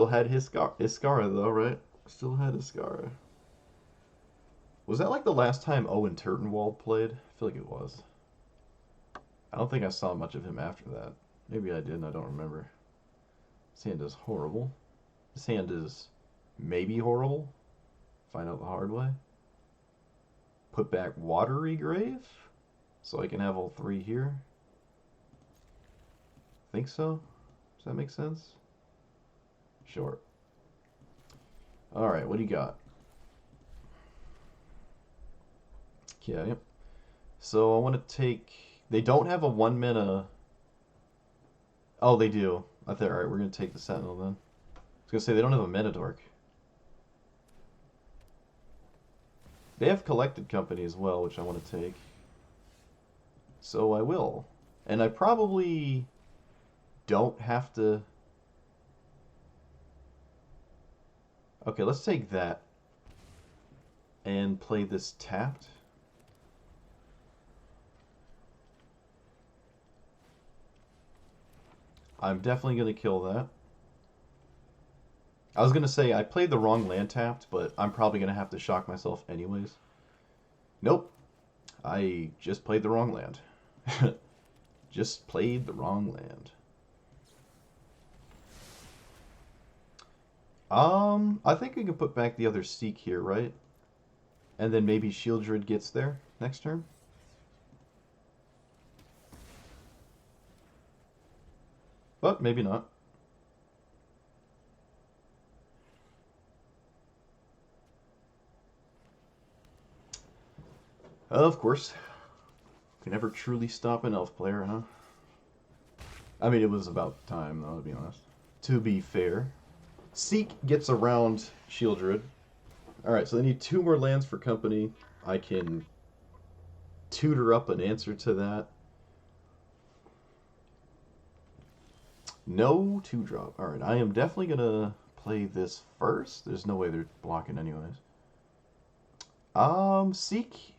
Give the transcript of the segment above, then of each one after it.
Still had Iskara though, right? Still had Iskara. Was that like the last time Owen Turtenwald played? I feel like it was. I don't think I saw much of him after that. Maybe I did and I don't remember. This hand is horrible. This hand is maybe horrible. Find out the hard way. Put back Watery Grave? So I can have all three here? Think so? Does that make sense? Sure. Alright, what do you got? Okay. So I want to take... They don't have a 1 mana... Oh, they do. I thought, alright, we're going to take the Sentinel then. I was going to say, they don't have a Mana Dork. They have Collected Company as well, which I want to take. So I will. And I probably don't have to... Okay, let's take that. And play this tapped. I'm definitely going to kill that. I was going to say I played the wrong land tapped, but I'm probably going to have to shock myself anyways. Nope. I just played the wrong land. Just played the wrong land. I think we can put back the other Seek here, right? And then maybe Shieldred gets there next turn. But maybe not. Of course. Can never truly stop an elf player, huh? I mean, it was about time, though, to be honest. To be fair. Seek gets around Shieldred. Alright, so they need 2 more lands for company. I can tutor up an answer to that. No 2-drop. Alright, I am definitely going to play this first. There's no way they're blocking anyways.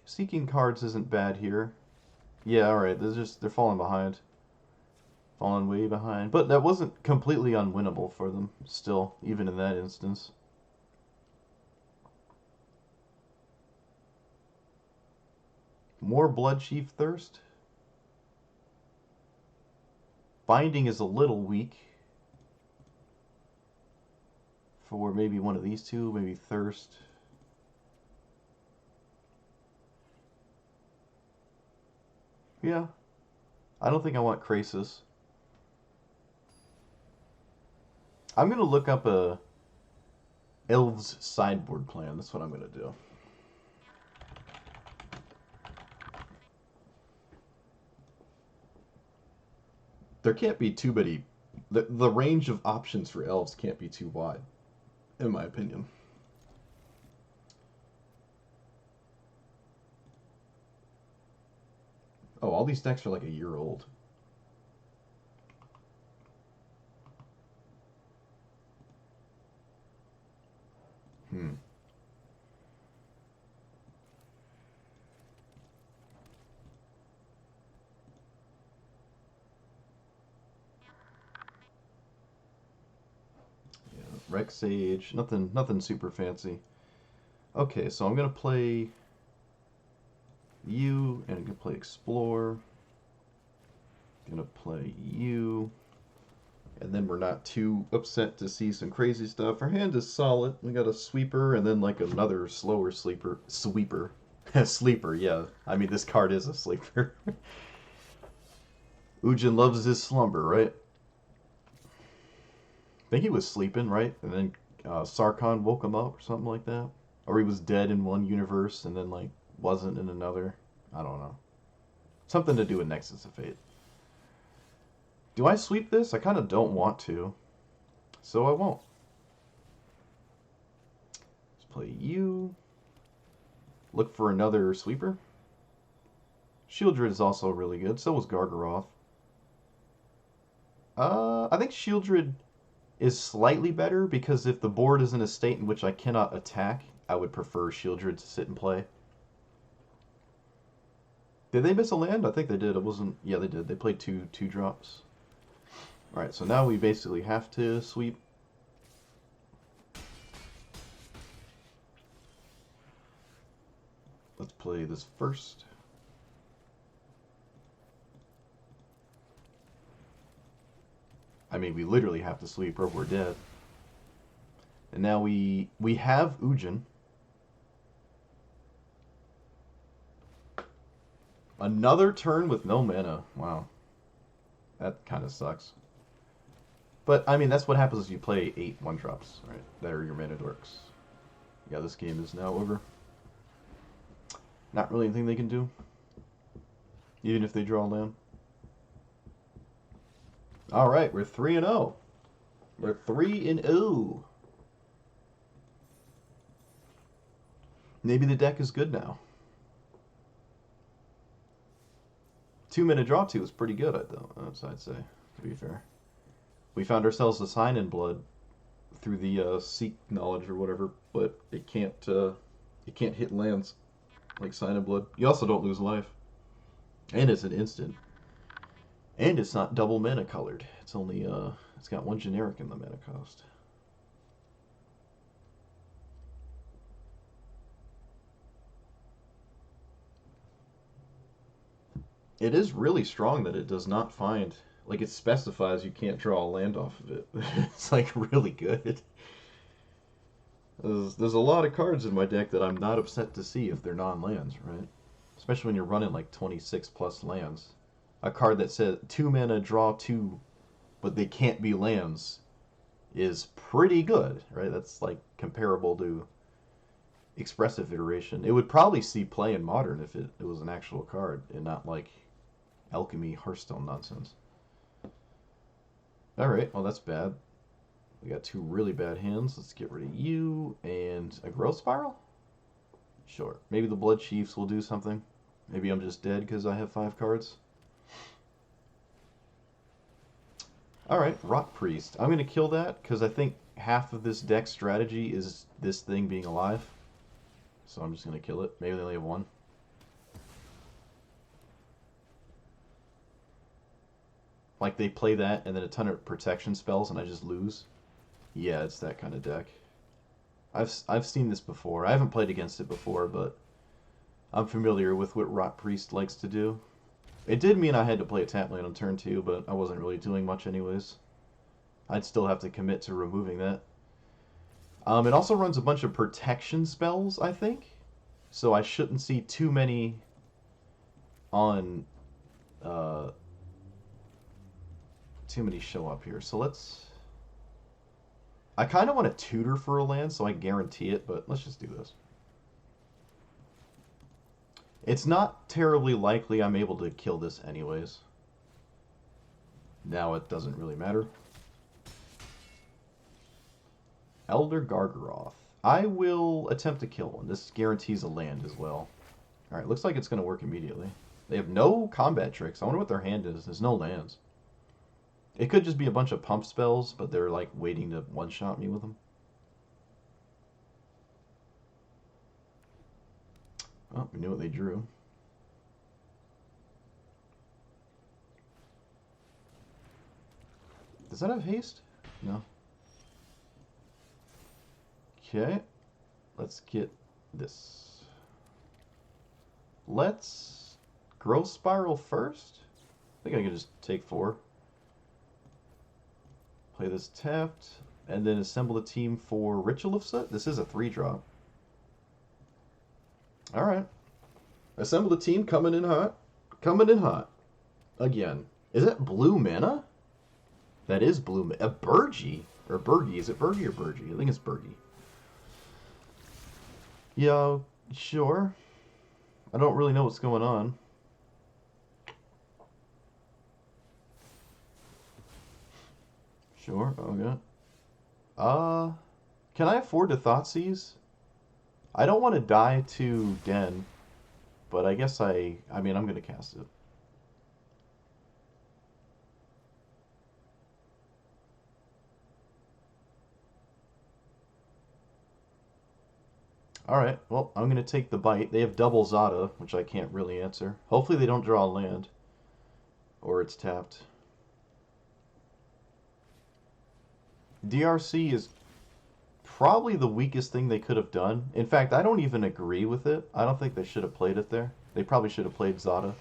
Seeking cards isn't bad here. Yeah, alright, they're falling behind. Falling way behind. But that wasn't completely unwinnable for them, still, even in that instance. More Bloodchief Thirst. Binding is a little weak. For maybe one of these two, maybe Thirst. Yeah. I don't think I want Krasis. I'm going to look up a Elves sideboard plan. That's what I'm going to do. There can't be too many... The range of options for Elves can't be too wide, in my opinion. Oh, all these decks are like a year old. Hmm. Yeah, Rex Sage, nothing super fancy. Okay, so I'm gonna play you, and I'm gonna play Explore. Gonna play you, and then we're not too upset to see some crazy stuff. Our hand is solid. We got a sweeper, and then like another slower sweeper, sleeper. Yeah, I mean this card is a sleeper. Ujin loves his slumber, right? I think he was sleeping, right? And then Sarkhan woke him up or something like that. Or he was dead in one universe and then like wasn't in another. I don't know. Something to do with Nexus of Fate. Do I sweep this? I kind of don't want to. So I won't. Let's play you. Look for another sweeper. Shieldred is also really good. So was Gargaroth. I think Shieldred is slightly better because if the board is in a state in which I cannot attack, I would prefer Shieldred to sit and play. Did they miss a land? I think they did. It wasn't... Yeah, they did. They played two drops. Alright, so now we basically have to sweep. play this first. I mean, we literally have to sleep or we're dead. And now we have Ujin. Another turn with no mana. Wow. That kind of sucks. But, I mean, that's what happens if you play 8 1-drops, right? That are your mana dorks. Yeah, this game is now over. Not really anything they can do. Even if they draw land. Alright, we're 3-0. We're 3-0. Maybe the deck is good now. 2-mana draw 2 is pretty good, I'd say, to be fair. We found ourselves a Sign in Blood through the Seek knowledge or whatever, but it can't hit lands like Sign in Blood. You also don't lose life. And it's an instant. And it's not double mana colored. It's only it's got 1 generic in the mana cost. It is really strong that it does not find, like, it specifies you can't draw a land off of it. It's like really good. There's a lot of cards in my deck that I'm not upset to see if they're non-lands, right? Especially when you're running like 26 plus lands. A card that says 2 mana draw 2, but they can't be lands is pretty good, right? That's like comparable to expressive iteration. It would probably see play in Modern if it was an actual card and not like Alchemy Hearthstone nonsense. Alright, well that's bad. We got 2 really bad hands. Let's get rid of you and a Growth Spiral? Sure. Maybe the Blood Chiefs will do something. Maybe I'm just dead because I have 5 cards. Alright, Rot Priest. I'm going to kill that because I think half of this deck strategy is this thing being alive. So I'm just going to kill it. Maybe they only have 1. Like they play that and then a ton of protection spells and I just lose. Yeah, it's that kind of deck. I've seen this before. I haven't played against it before, but I'm familiar with what Rot Priest likes to do. It did mean I had to play a tap land on turn 2, but I wasn't really doing much anyways. I'd still have to commit to removing that. It also runs a bunch of protection spells, I think. So I shouldn't see too many on... too many show up here. So let's... I kind of want to tutor for a land so I guarantee it, but let's just do this. It's not terribly likely I'm able to kill this anyways. Now it doesn't really matter. Elder Gargaroth. I will attempt to kill one. This guarantees a land as well. Alright, looks like it's going to work immediately. They have no combat tricks. I wonder what their hand is. There's no lands. It could just be a bunch of pump spells, but they're like waiting to one-shot me with them. Oh, we knew what they drew. Does that have haste? No. Okay. Let's get this. Let's Growth Spiral first. I think I can just take 4. Play this tapped, and then assemble a team for Ritual of Soot. This is a 3-drop. Alright. Assemble a team, coming in hot. Coming in hot. Again. Is that blue mana? That is blue mana. A Burgie? Or Burgie. Is it Burgie or Burgie? I think it's Burgie. Yeah, sure. I don't really know what's going on. Sure, okay. Can I afford to Thoughtseize? I don't want to die to Den, but I guess I mean, I'm going to cast it. Alright, well, I'm going to take the bite. They have double Zada, which I can't really answer. Hopefully they don't draw a land. Or it's tapped. DRC is probably the weakest thing they could have done. In fact, I don't even agree with it. I don't think they should have played it there. They probably should have played Zada.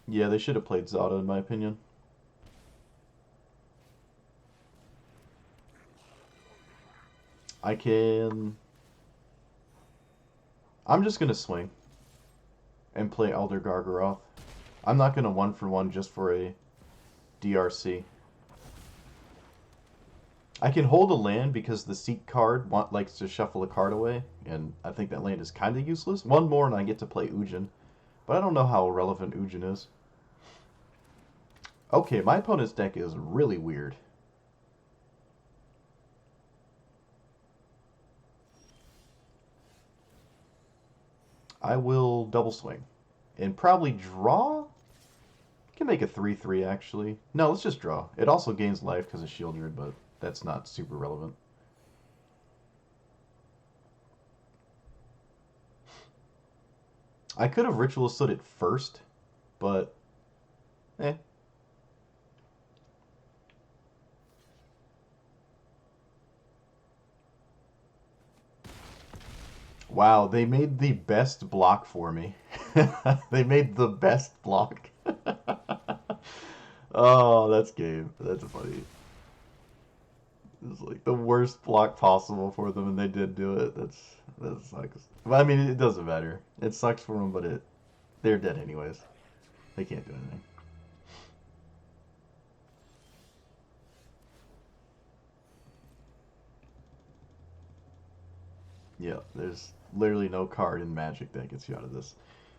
Yeah, they should have played Zada, in my opinion. I can... I'm just going to swing and play Elder Gargaroth. I'm not going to 1-for-1 just for a DRC. I can hold a land because the Seek card likes to shuffle a card away, and I think that land is kind of useless. One more and I get to play Ujin, but I don't know how relevant Ujin is. Okay, my opponent's deck is really weird. I will double swing and probably draw. Can make a 3/3 actually. No, let's just draw. It also gains life because of Shieldred, but that's not super relevant. I could have Ritual Stood it first, but eh. Wow, they made the best block for me. They made the best block. Oh, that's game. That's funny. It's like the worst block possible for them, and they did do it. That sucks. But I mean, it doesn't matter. It sucks for them, but they're dead anyways. They can't do anything. Yeah, there's literally no card in Magic that gets you out of this.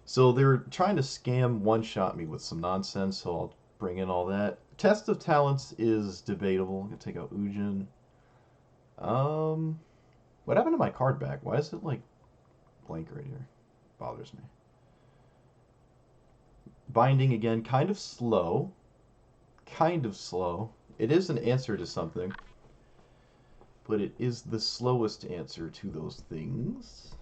So they're trying to scam one-shot me with some nonsense, so I'll bring in all that. Test of Talents is debatable. I'm gonna take out Ujin. Um, what happened to my card back? Why is it like blank right here? Bothers me. Binding again, kind of slow. Kind of slow. It is an answer to something, but it is the slowest answer to those things.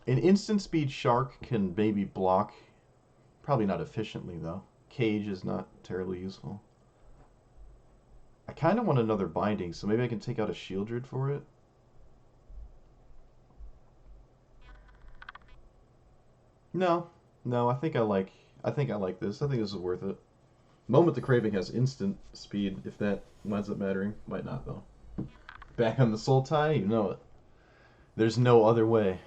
An instant speed shark can maybe block, probably not efficiently though. Cage is not terribly useful. I kind of want another binding, so maybe I can take out a Shieldred for it. No, no, I think I like this. I think this is worth it. Moment the Craving has instant speed, if that winds up mattering. Might not though. Back on the Sultai, you know it. There's no other way.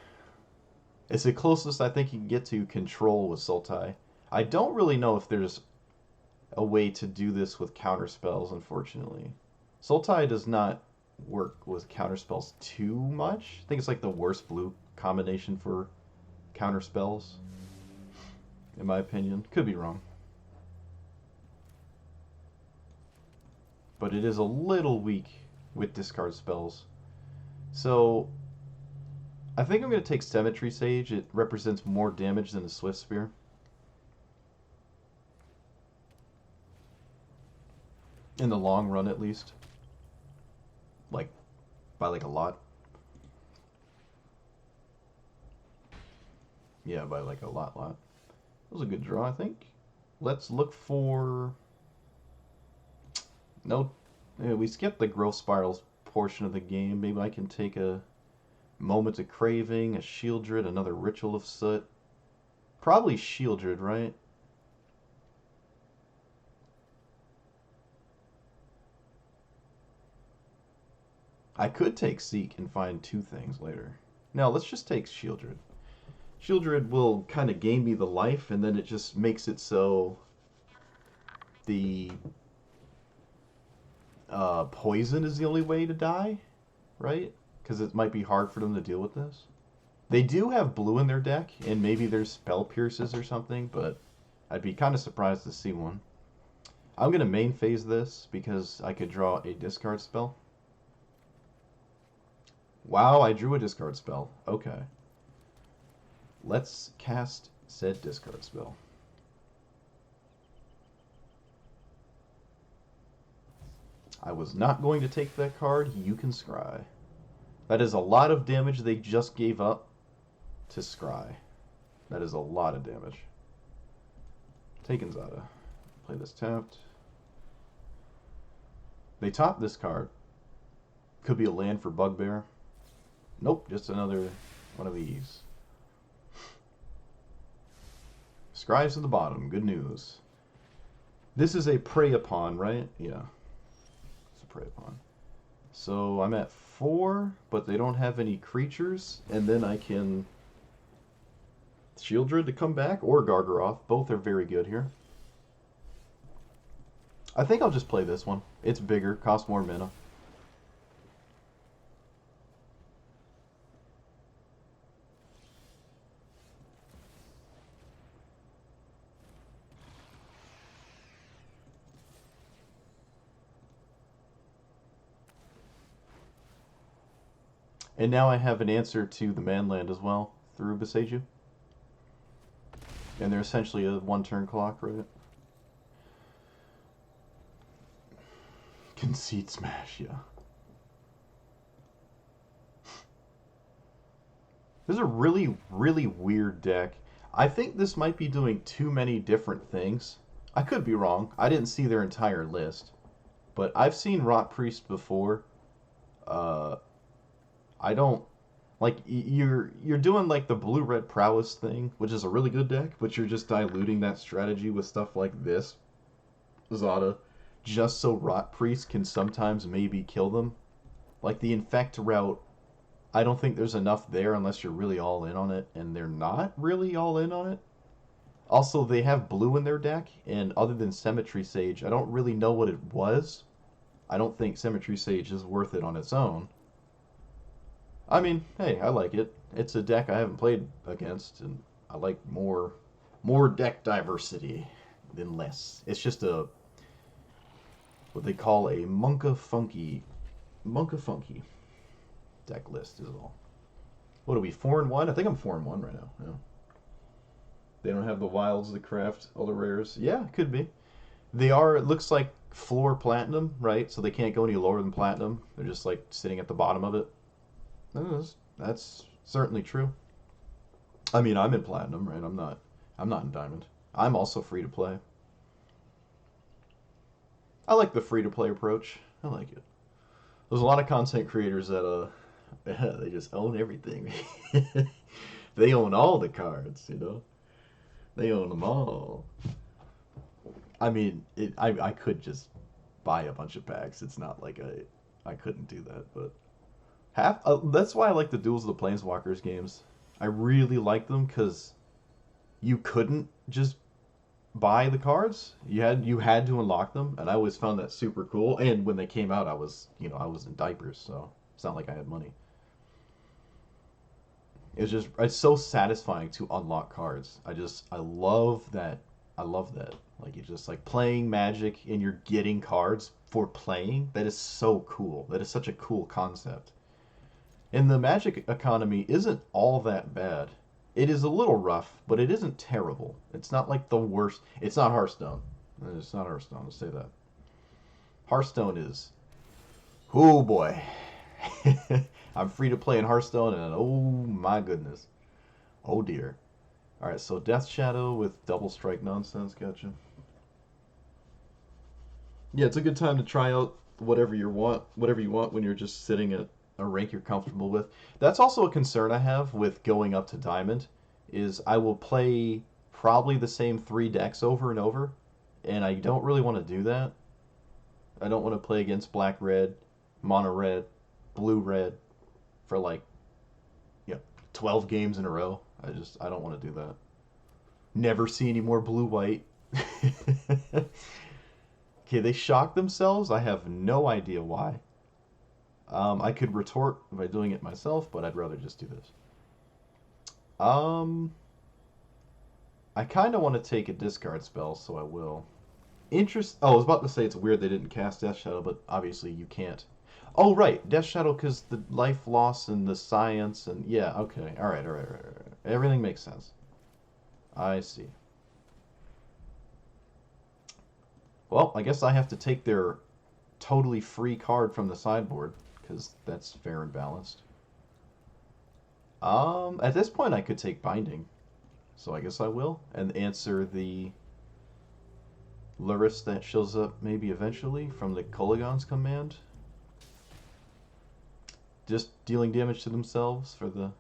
It's the closest I think you can get to control with Sultai. I don't really know if there's a way to do this with counter spells, unfortunately. Sultai does not work with counter spells too much. I think it's like the worst blue combination for counter spells, in my opinion. Could be wrong. But it is a little weak with discard spells. So I think I'm going to take Cemetery Sage. It represents more damage than a Swift Spear. In the long run, at least. Like, by like a lot. Yeah, by like a lot. That was a good draw, I think. Let's look for... No, yeah, we skipped the Growth Spirals portion of the game. Maybe I can take a Moment of Craving, a Shieldred, another Ritual of Soot. Probably Shieldred, right? I could take Seek and find two things later. No, let's just take Shieldred. Shieldred will kind of gain me the life, and then it just makes it so the poison is the only way to die, right? Because it might be hard for them to deal with this. They do have blue in their deck, and maybe there's Spell Pierces or something, but I'd be kind of surprised to see one. I'm going to main phase this because I could draw a discard spell. Wow, I drew a discard spell. Okay. Let's cast said discard spell. I was not going to take that card. You can scry. That is a lot of damage they just gave up to scry. That is a lot of damage. taking Zada. Play this tapped. They top this card. Could be a land for Bugbear. Nope, just another one of these. Scribes at the bottom. Good news. This is a prey upon, right? Yeah. It's a prey upon. So I'm at 4, but they don't have any creatures, and then I can Shieldred to come back, or Gargaroth. Both are very good here. I think I'll just play this one. It's bigger, costs more mana. And now I have an answer to the Manland as well through Boseiju. And they're essentially a one-turn clock, right? Conceit Smash, yeah. This is a really, really weird deck. I think this might be doing too many different things. I could be wrong. I didn't see their entire list. But I've seen Rot Priest before. I don't like you're doing like the blue red prowess thing, which is a really good deck, but you're just diluting that strategy with stuff like this, Zada, just so Rot Priest can sometimes maybe kill them. Like the Infect route, I don't think there's enough there unless you're really all in on it, and they're not really all in on it. Also, they have blue in their deck, and other than Symmetry Sage, I don't really know what it was. I don't think Symmetry Sage is worth it on its own. I mean, hey, I like it. It's a deck I haven't played against, and I like more deck diversity than less. It's just a what they call a Monka Funky deck list is all. What are we, 4-1? I think I'm 4-1 right now. Yeah. They don't have the wilds, the craft, all the rares. Yeah, it could be. They are, it looks like floor platinum, right? So they can't go any lower than platinum. They're just like sitting at the bottom of it. That's certainly true. I mean, I'm in platinum, right? I'm not in diamond. I'm also free to play. I like the free to play approach. I like it. There's a lot of content creators that they just own everything. They own all the cards, you know. They own them all. I mean, I could just buy a bunch of packs. It's not like I couldn't do that, but that's why I like the Duels of the Planeswalkers games. I really like them because you couldn't just buy the cards. You had to unlock them, and I always found that super cool. And when they came out, I was in diapers, so it's not like I had money. It's so satisfying to unlock cards. I love that. I love that. Like it's just like playing Magic and you're getting cards for playing. That is so cool. That is such a cool concept. And the Magic economy isn't all that bad. It is a little rough, but it isn't terrible. It's not like the worst. It's not Hearthstone. It's not Hearthstone, let's say that. Hearthstone is... Oh boy. I'm free to play in Hearthstone, and oh my goodness. Oh dear. Alright, so Death Shadow with double strike nonsense, gotcha. Yeah, it's a good time to try out whatever you want when you're just sitting at a rank you're comfortable with. That's also a concern I have with going up to Diamond, is I will play probably the same 3 decks over and over, and I don't really want to do that. I don't want to play against black-red, mono-red, blue-red for like 12 games in a row. I don't want to do that. Never see any more blue-white. Okay, they shock themselves. I have no idea why. I could retort by doing it myself, but I'd rather just do this. I kind of want to take a discard spell, so I will. Oh, I was about to say it's weird they didn't cast Death Shadow, but obviously you can't. Oh, right, Death Shadow because the life loss and the science and... Yeah, okay, alright. Everything makes sense. I see. Well, I guess I have to take their totally free card from the sideboard, because that's fair and balanced. At this point I could take Binding, so I guess I will, and answer the Luris that shows up maybe eventually from the Kolaghan's command. Just dealing damage to themselves for the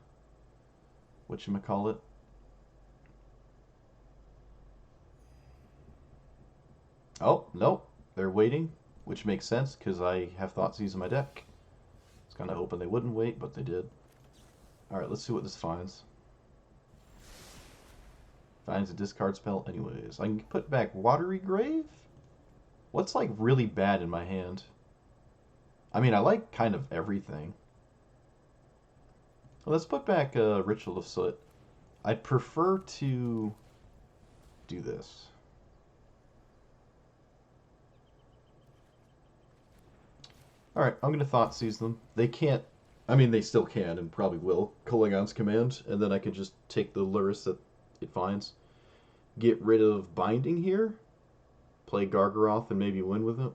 whatchamacallit. Oh, nope. They're waiting, which makes sense because I have Thoughtseize in my deck. I was kind of hoping they wouldn't wait, but they did. Alright, let's see what this finds. Finds a discard spell anyways. I can put back Watery Grave? What's like really bad in my hand? I mean, I like kind of everything. Well, let's put back Ritual of Soot. I'd prefer to do this. Alright, I'm going to Thoughtseize them. They can't... I mean, they still can and probably will. Kolaghan's command, and then I can just take the Luris that it finds. Get rid of Binding here. Play Gargaroth and maybe win with it.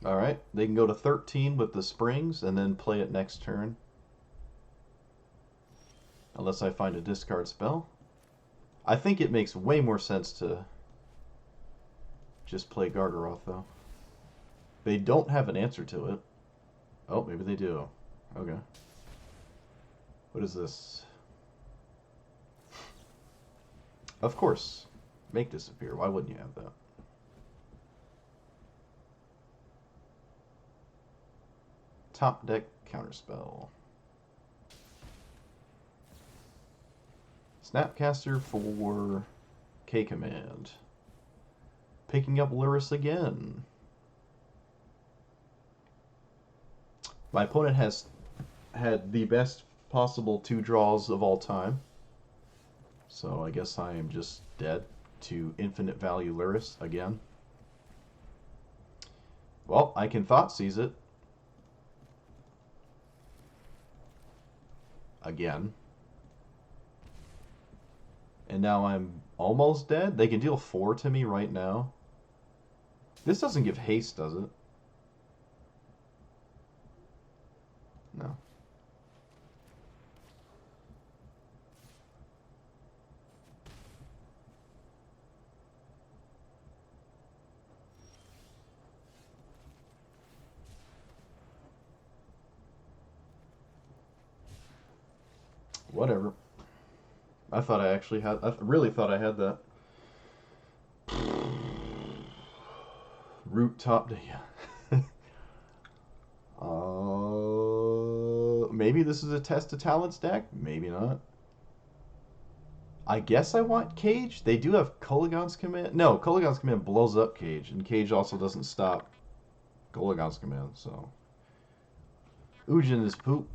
Alright, they can go to 13 with the Springs and then play it next turn. Unless I find a discard spell. I think it makes way more sense to just play Gargaroth, though. They don't have an answer to it. Oh, maybe they do. Okay. What is this? Of course. Make disappear. Why wouldn't you have that? Top deck counterspell. Snapcaster for K command. Picking up Luris again. My opponent has had the best possible 2 draws of all time. So I guess I am just dead to infinite value Luris again. Well, I can Thoughtseize it. Again. And now I'm almost dead. They can deal 4 to me right now. This doesn't give haste, does it? No. Whatever. I thought I actually had... I really thought I had that. Root top... Yeah. Maybe this is a test of talents deck. Maybe not. I guess I want Cage. They do have Kolaghan's command. No, Kolaghan's command blows up Cage, and Cage also doesn't stop Kolaghan's command. So Ujin is poop.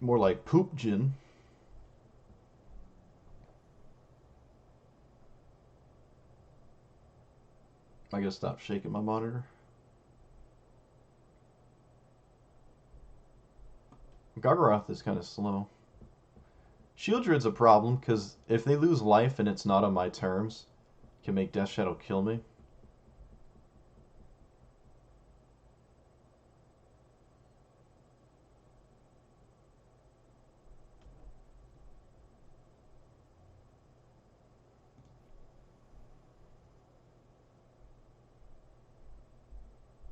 More like Poopjin. I gotta stop shaking my monitor. Gargaroth is kind of slow. Shieldred's a problem, because if they lose life and it's not on my terms, it can make Death Shadow kill me.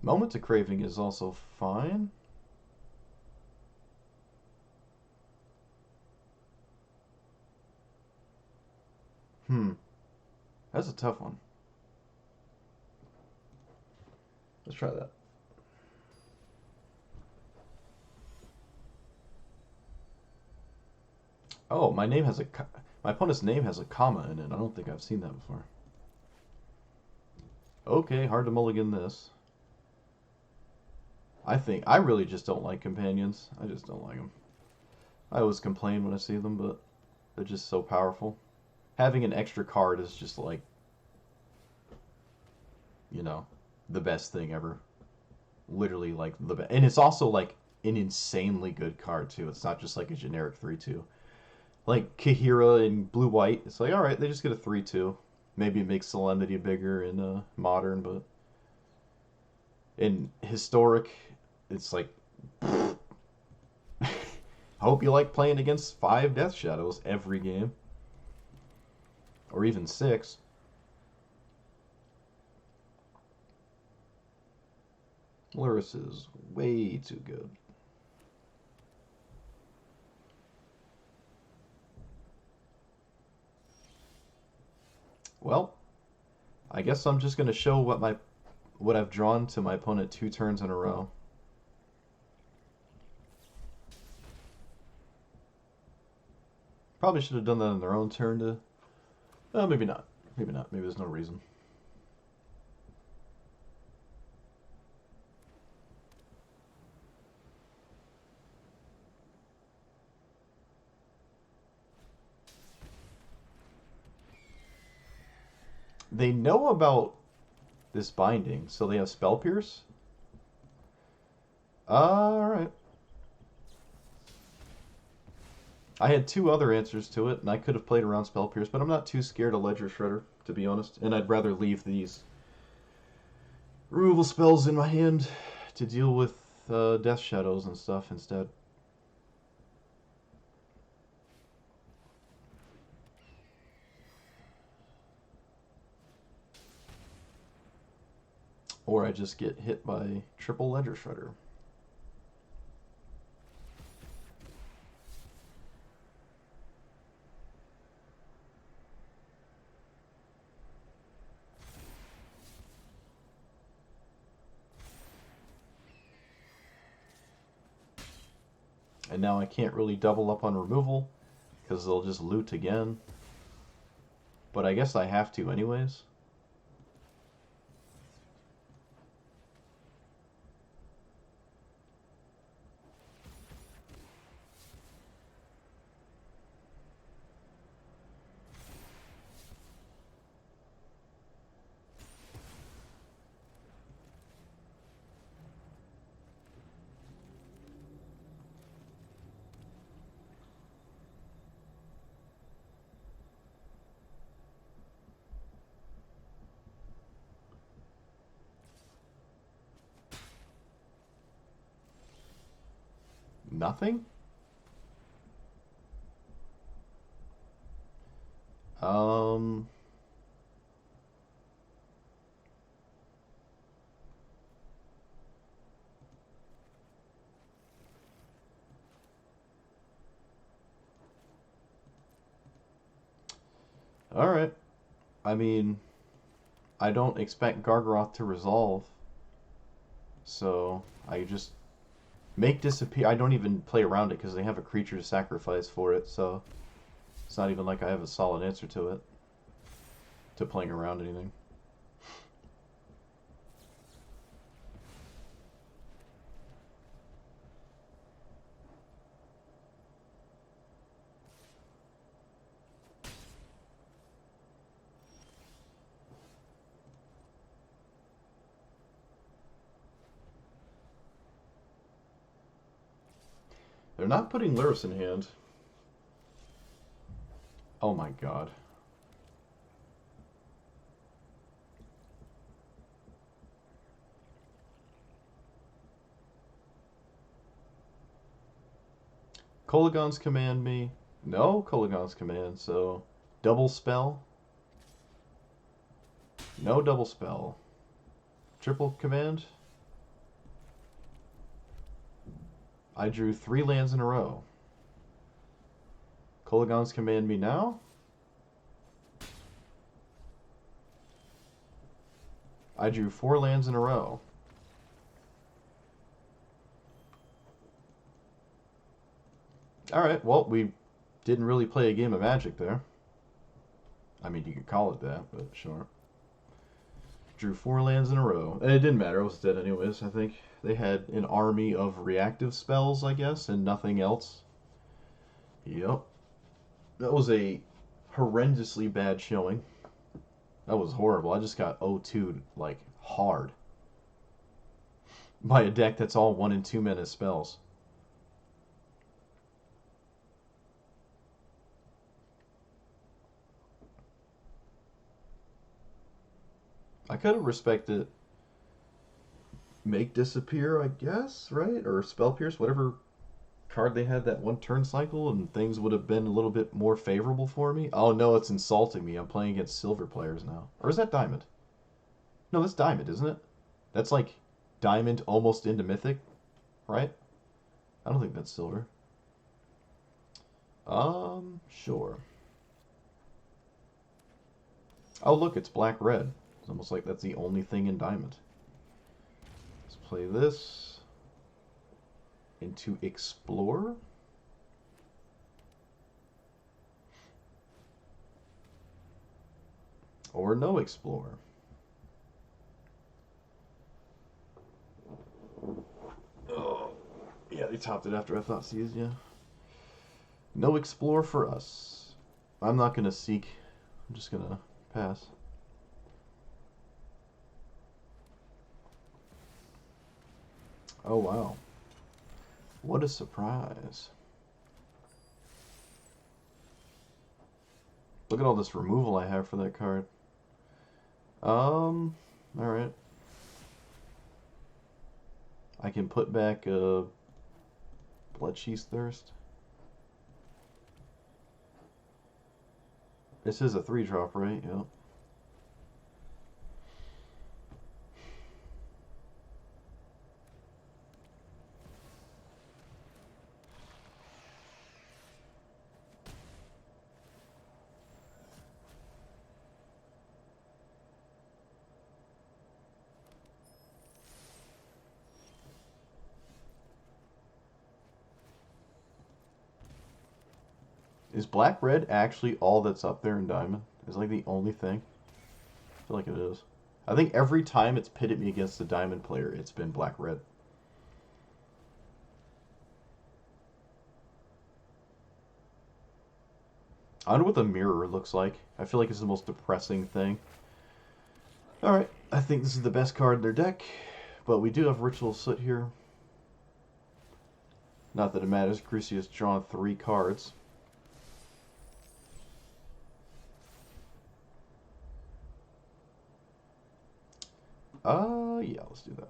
Moment to Craving is also fine. That's a tough one. Let's try that. Oh, my opponent's name has a comma in it. I don't think I've seen that before. Okay, hard to mulligan this. I really just don't like companions. I just don't like them. I always complain when I see them, but they're just so powerful. Having an extra card is just like, you know, the best thing ever. Literally like the best. And it's also like an insanely good card too. It's not just like a generic 3-2. Like Kahira in blue-white, it's like, alright, they just get a 3-2. Maybe it makes Solemnity bigger in modern, but in historic, it's like I hope you like playing against 5 Death Shadows every game, or even 6. Luris is way too good. Well, I guess I'm just gonna show what I've drawn to my opponent 2 turns in a row. Probably should have done that on their own turn to. Maybe not. Maybe not. Maybe there's no reason. They know about this binding, so they have Spell Pierce? Alright. I had 2 other answers to it, and I could have played around Spell Pierce, but I'm not too scared of Ledger Shredder, to be honest. And I'd rather leave these removal spells in my hand to deal with Death Shadows and stuff instead. Or I just get hit by triple Ledger Shredder. And now I can't really double up on removal, because they'll just loot again. But I guess I have to anyways. Nothing? Um... Alright. I mean, I don't expect Gargaroth to resolve, so I just make disappear. I don't even play around it because they have a creature to sacrifice for it, so it's not even like I have a solid answer to it, to playing around anything. They're not putting Luris in hand. Oh my god. Kolagons command me. No Kolagons command, so double spell. No double spell. Triple command. I drew 3 lands in a row. Kolagons command me now. I drew 4 lands in a row. Alright, well, we didn't really play a game of Magic there. I mean, you could call it that, but sure. Drew 4 lands in a row. And it didn't matter, I was dead anyways. I think they had an army of reactive spells, I guess, and nothing else. Yep. That was a horrendously bad showing. That was horrible. I just got 0-2'd, like, hard. By a deck that's all 1 and 2 mana spells. I could have respected Make Disappear, I guess, right? Or Spell Pierce, whatever card they had that one turn cycle, and things would have been a little bit more favorable for me. Oh no, it's insulting me. I'm playing against silver players now. Or is that diamond? No, that's diamond, isn't it? That's like diamond almost into mythic, right? I don't think that's silver. Sure. Oh, look, it's black red. It's almost like that's the only thing in diamond. Let's play this into explore. Or no explore. Oh, yeah, they topped it after I thought seas, yeah. No explore for us. I'm not gonna seek. I'm just gonna pass. Oh wow. What a surprise. Look at all this removal I have for that card. Alright. I can put back Bloodchief's Thirst. This is a 3-drop, right? Yep. Is black red actually all that's up there in diamond? Is like the only thing? I feel like it is. I think every time it's pitted me against a diamond player, it's been black red. I wonder what the mirror looks like. I feel like it's the most depressing thing. Alright, I think this is the best card in their deck, but we do have Ritual Soot here. Not that it matters, Crucius drawn 3 cards. Yeah, let's do that.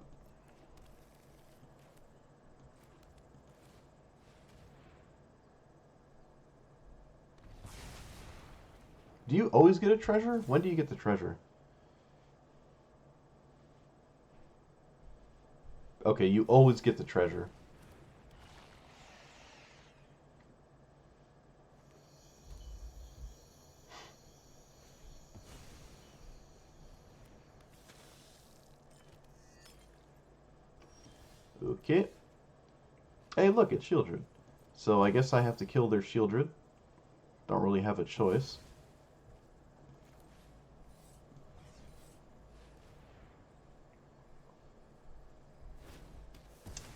Do you always get a treasure? When do you get the treasure? Okay, you always get the treasure. Okay. Hey, look, it's Shieldred. So I guess I have to kill their Shieldred. Don't really have a choice.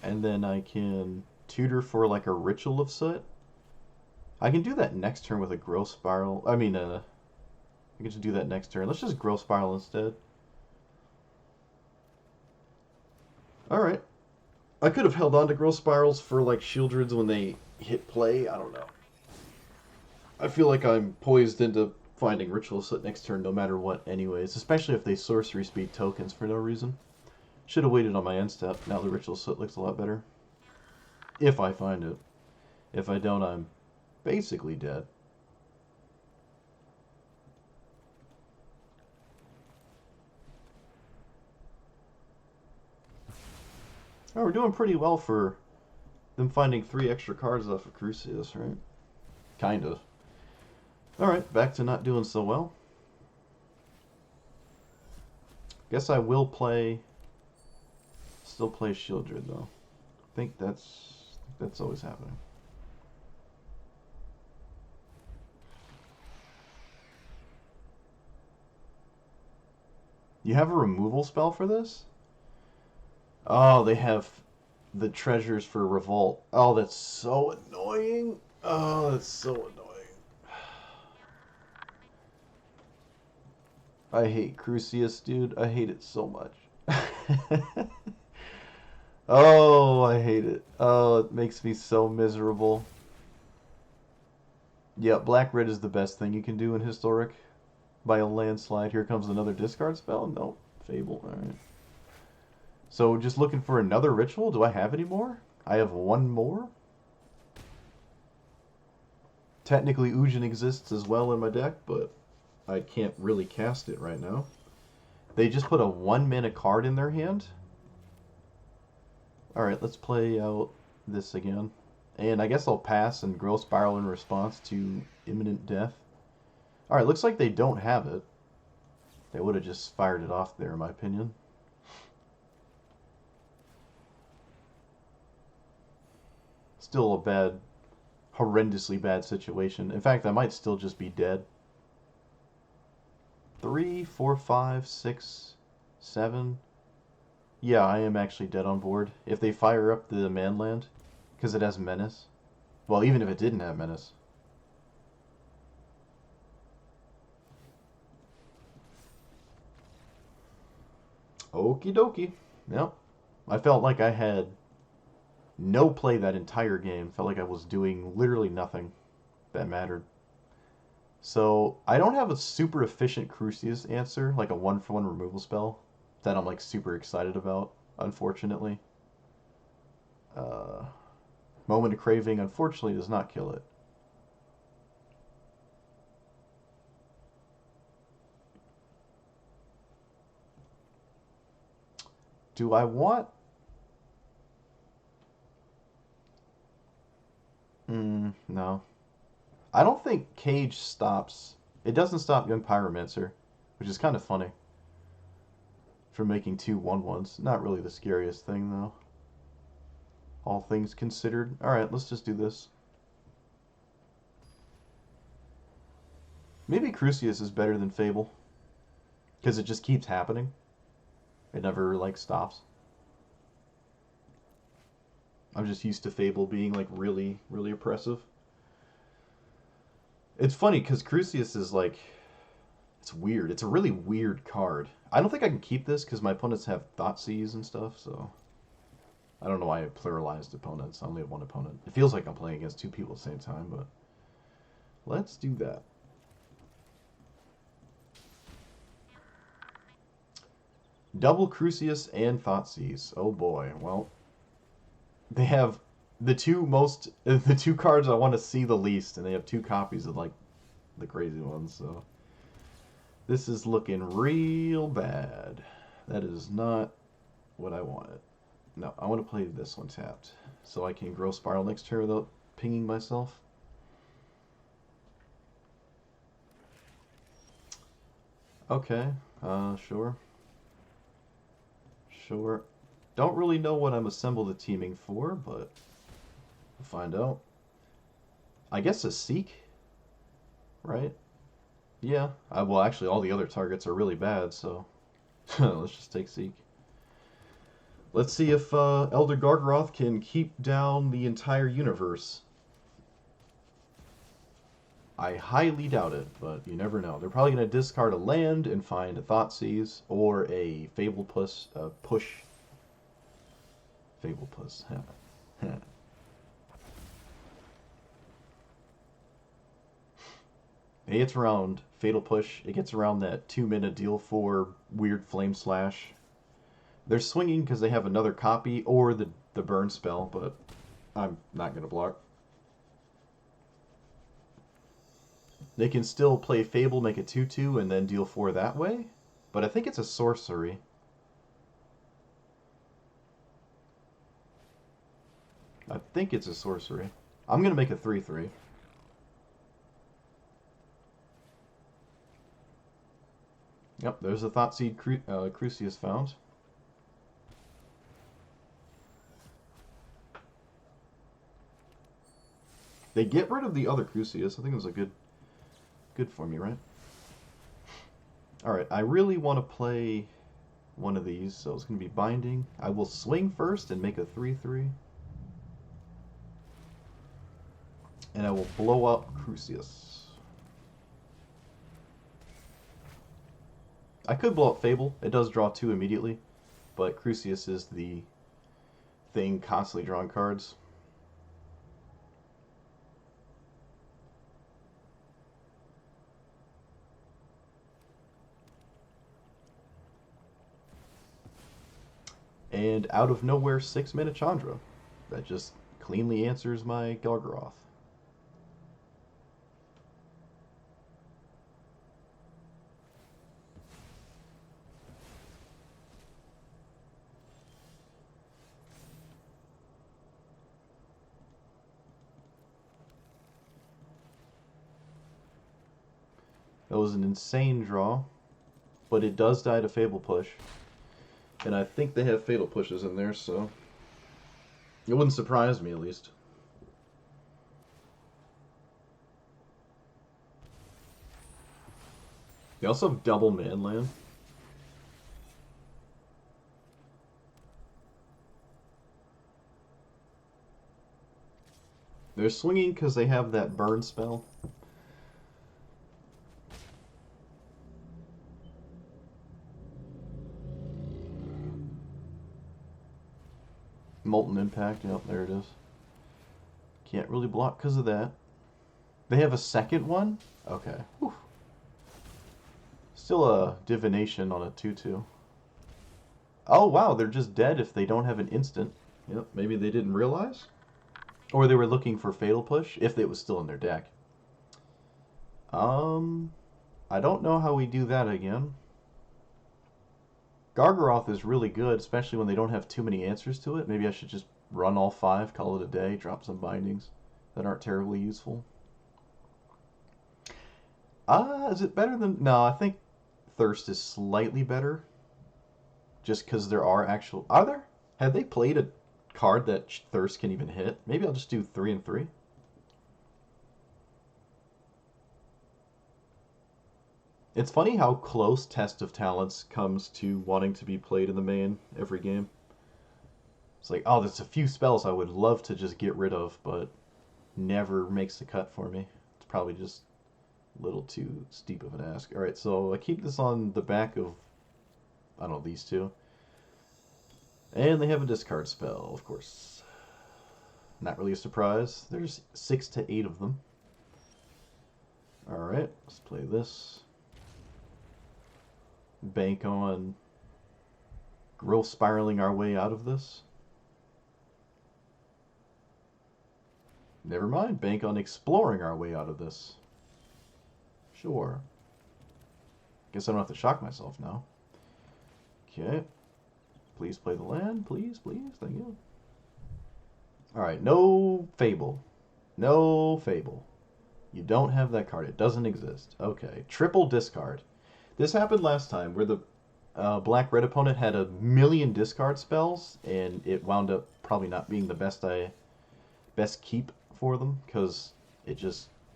And then I can tutor for like a Ritual of Soot. I can do that next turn with a Growth Spiral. I can just do that next turn. Let's just Growth Spiral instead. Alright. I could have held on to Growth Spirals for like Shieldreds when they hit play. I don't know. I feel like I'm poised into finding Ritual Soot next turn no matter what anyways. Especially if they sorcery speed tokens for no reason. Should have waited on my end step. Now the Ritual Soot looks a lot better. If I find it. If I don't, I'm basically dead. Oh, we're doing pretty well for them finding 3 extra cards off of Crucius, right? Kind of. Alright, back to not doing so well. Guess I will play... Still play Shieldred, though. I think that's always happening. You have a removal spell for this? Oh, they have the treasures for Revolt. Oh, that's so annoying. Oh, that's so annoying. I hate Crucius, dude. I hate it so much. Oh, I hate it. Oh, it makes me so miserable. Yeah, black red is the best thing you can do in Historic. By a landslide. Here comes another discard spell? Nope. Fable, alright. So just looking for another ritual. Do I have any more? I have one more. Technically, Ujin exists as well in my deck, but I can't really cast it right now. They just put a 1-mana card in their hand. Alright, let's play out this again. And I guess I'll pass and Growth Spiral in response to imminent death. Alright, looks like they don't have it. They would have just fired it off there, in my opinion. Still a bad, horrendously bad situation. In fact, I might still just be dead. 3, 4, 5, 6, 7. Yeah, I am actually dead on board. If they fire up the Manland, because it has Menace. Well, even if it didn't have Menace. Okie dokie. Yep. I felt like I had no play that entire game. Felt like I was doing literally nothing that mattered. So, I don't have a super efficient Crucius answer, like a 1-for-1 removal spell, that I'm like super excited about, unfortunately. Moment of Craving, unfortunately, does not kill it. Do I want... no. I don't think Cage stops... It doesn't stop Young Pyromancer, which is kind of funny. For making 2 1/1s. Not really the scariest thing, though. All things considered. Alright, let's just do this. Maybe Crucius is better than Fable. Because it just keeps happening. It never, like, stops. I'm just used to Fable being, like, really, really oppressive. It's funny, because Crucius is, like... It's weird. It's a really weird card. I don't think I can keep this, because my opponents have Thoughtseize and stuff, so... I don't know why I pluralized opponents. I only have one opponent. It feels like I'm playing against 2 people at the same time, but... Let's do that. Double Crucius and Thoughtseize. Oh boy. Well, they have the two cards I want to see the least, and they have 2 copies of like the crazy ones. So this is looking real bad. That is not what I wanted. No, I want to play this one tapped, so I can Growth Spiral next turn without pinging myself. Okay. Sure. Sure. Don't really know what I'm assembled the teaming for, but we'll find out. I guess a Seek, right? Yeah. Well, actually, all the other targets are really bad, so let's just take Seek. Let's see if Elder Gargaroth can keep down the entire universe. I highly doubt it, but you never know. They're probably going to discard a land and find a Thoughtseize or a Fable Push. Fable Puss. It gets around Fatal Push. It gets around that 2-mana deal for weird Flame Slash. They're swinging because they have another copy or the burn spell, but I'm not going to block. They can still play Fable, make a 2/2, and then deal 4 that way, but I think it's a sorcery. I think it's a sorcery. I'm going to make a 3/3. Yep, there's a Thoughtseed Crucius found. They get rid of the other Crucius. I think it was a good for me, right? Alright, I really want to play one of these, so it's going to be Binding. I will swing first and make a 3/3. And I will blow up Crucius. I could blow up Fable. It does draw 2 immediately, but Crucius is the thing constantly drawing cards. And out of nowhere, 6-mana Chandra. That just cleanly answers my Gargaroth. That was an insane draw, but it does die to Fable Push. And I think they have Fatal Pushes in there, so it wouldn't surprise me, at least. They also have double Manland. They're swinging because they have that burn spell. Molten Impact, yep, there it is. Can't really block because of that. They have a second one? Okay. Whew. Still a Divination on a 2/2. Oh, wow, they're just dead if they don't have an instant. Yep, maybe they didn't realize? Or they were looking for Fatal Push, if it was still in their deck. I don't know how we do that again. Gargaroth is really good, especially when they don't have too many answers to it. Maybe I should just run all 5, call it a day, drop some bindings that aren't terribly useful. Is it better than... No, I think Thirst is slightly better. Just because there are actual... Are there? Have they played a card that Thirst can even hit? Maybe I'll just do 3 and 3. It's funny how close Test of Talents comes to wanting to be played in the main every game. It's like, oh, there's a few spells I would love to just get rid of, but never makes the cut for me. It's probably just a little too steep of an ask. Alright, so I keep this on the back of, I don't know, these two. And they have a discard spell, of course. Not really a surprise. There's 6 to 8 of them. Alright, let's play this. Bank on growth spiraling our way out of this. Never mind, bank on exploring our way out of this. Sure. Guess I don't have to shock myself now. Okay. Please play the land. Please, please. Thank you. Alright, no Fable. No Fable. You don't have that card. It doesn't exist. Okay. Triple discard. This happened last time where the black-red opponent had a million discard spells, and it wound up probably not being the best keep for them, because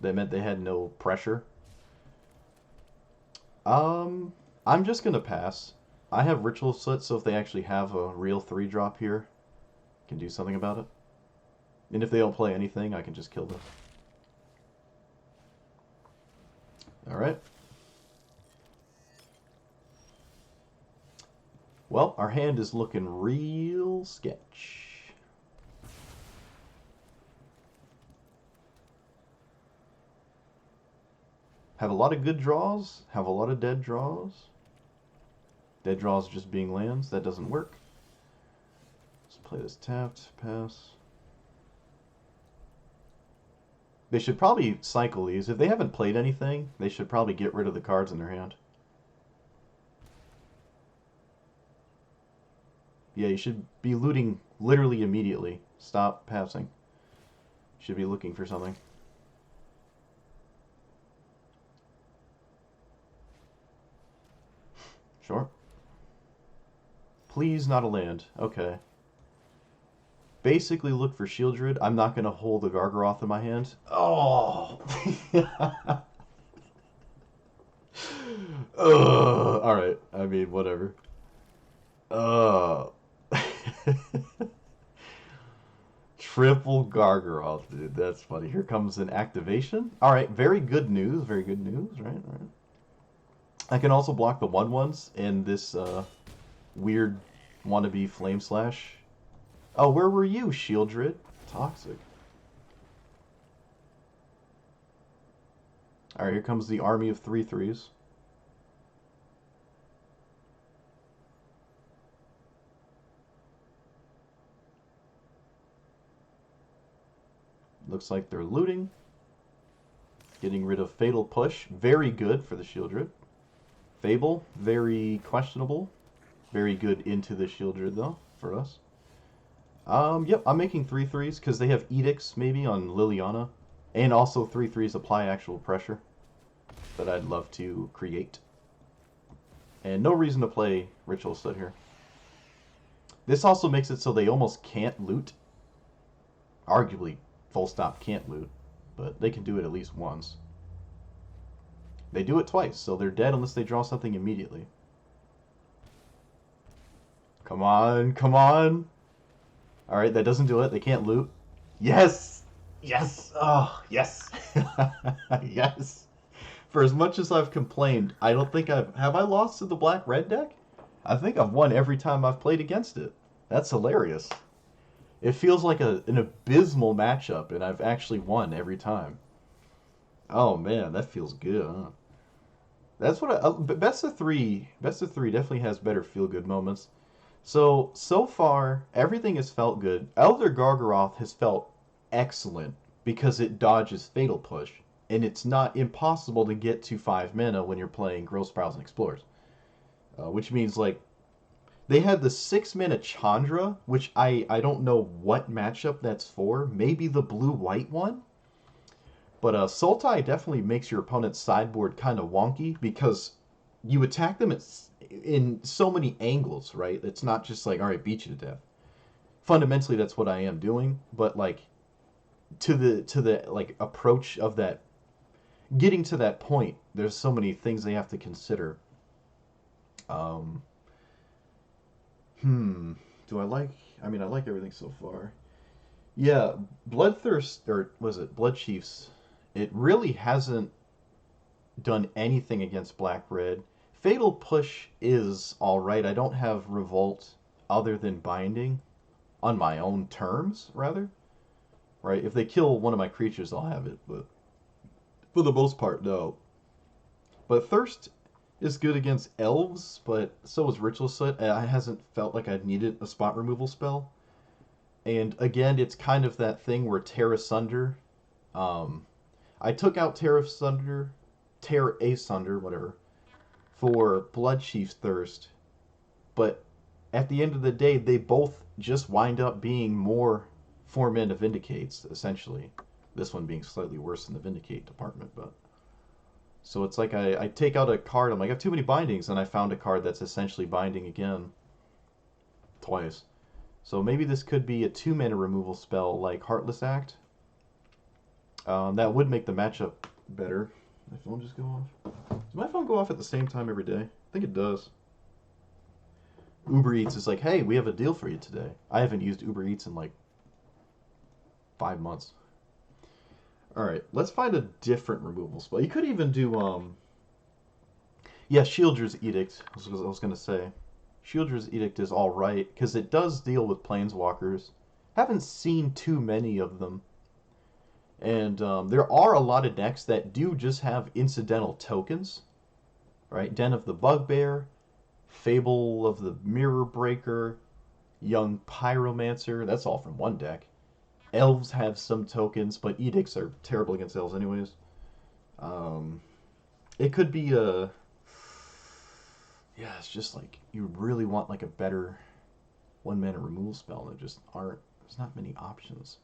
that meant they had no pressure. I'm just gonna pass. I have Ritual Slit, so if they actually have a real 3-drop here, I can do something about it. And if they don't play anything, I can just kill them. Alright. Well, our hand is looking real sketch. Have a lot of good draws, have a lot of dead draws. Dead draws just being lands, that doesn't work. Let's play this tapped, pass. They should probably cycle these. If they haven't played anything, they should probably get rid of the cards in their hand. Yeah, you should be looting literally immediately. Stop passing. Should be looking for something. Sure. Please not a land. Okay. Basically look for Shieldred. I'm not going to hold a Gargaroth in my hand. Oh! Alright. I mean, whatever. Triple Gargaroth, dude. That's funny. Here comes an activation. Alright, very good news. Very good news. Right. I can also block the 1/1s in this weird wannabe Flame Slash. Oh, where were you, Shieldred? Toxic. Alright, here comes the army of 3/3s. Looks like they're looting. Getting rid of Fatal Push. Very good for the Shieldred. Fable, very questionable. Very good into the Shieldred, though, for us. Yep, I'm making 3/3s because they have Edicts, maybe, on Liliana. And also 3/3s apply actual pressure that I'd love to create. And no reason to play Ritual Stud here. This also makes it so they almost can't loot. Arguably, full stop can't loot, but they can do it at least once. They do it twice, so they're dead unless they draw something immediately. Come on, come on. Alright, that doesn't do it. They can't loot. Yes! Yes! Oh, yes! Yes! For as much as I've complained, I don't think I've... Have I lost to the black-red deck? I think I've won every time I've played against it. That's hilarious. It feels like an abysmal matchup, and I've actually won every time. Oh man, that feels good, huh? That's what best of three. Best of three definitely has better feel good moments. So far, everything has felt good. Elder Gargaroth has felt excellent because it dodges Fatal Push, and it's not impossible to get to 5 mana when you're playing Growth Spirals and Explorers. Which means, like, they had the 6 mana Chandra, which I don't know what matchup that's for. Maybe the blue-white one? But Sultai definitely makes your opponent's sideboard kind of wonky because you attack them in so many angles, right? It's not just like, all right, beat you to death. Fundamentally, that's what I am doing, but like to the like approach of that, getting to that point, there's so many things they have to consider. Um, do I like? I mean, I like everything so far. Yeah, Bloodthirst, or was it Blood Chiefs? It really hasn't done anything against Black Red. Fatal Push is alright. I don't have Revolt other than Binding on my own terms, rather. Right? If they kill one of my creatures, I'll have it, but for the most part, no. But Thirst is good against Elves, but so is Ritual Set. I hasn't felt like I've needed a spot removal spell. And again, it's kind of that thing where Tear Asunder. I took out Tear Asunder, Tear Asunder, whatever, for Bloodchief's Thirst, but at the end of the day, they both just wind up being more 4 mana Vindicates, essentially. This one being slightly worse than the Vindicate department, but... So it's like I take out a card, I'm like, I have too many bindings, and I found a card that's essentially binding again. Twice. So maybe this could be a 2 mana removal spell like Heartless Act. That would make the matchup better. My phone just go off? Does my phone go off at the same time every day? I think it does. Uber Eats is like, hey, we have a deal for you today. I haven't used Uber Eats in like 5 months. Alright, let's find a different removal spell. You could even do, yeah, Shieldred's Edict, I was going to say. Shieldred's Edict is alright, because it does deal with Planeswalkers. Haven't seen too many of them. And there are a lot of decks that do just have incidental tokens. Right? Den of the Bugbear, Fable of the Mirror Breaker, Young Pyromancer. That's all from one deck. Elves have some tokens, but Edicts are terrible against Elves anyways. It could be a... Yeah, it's just like, you really want like a better 1 mana removal spell. There just aren't... There's not many options.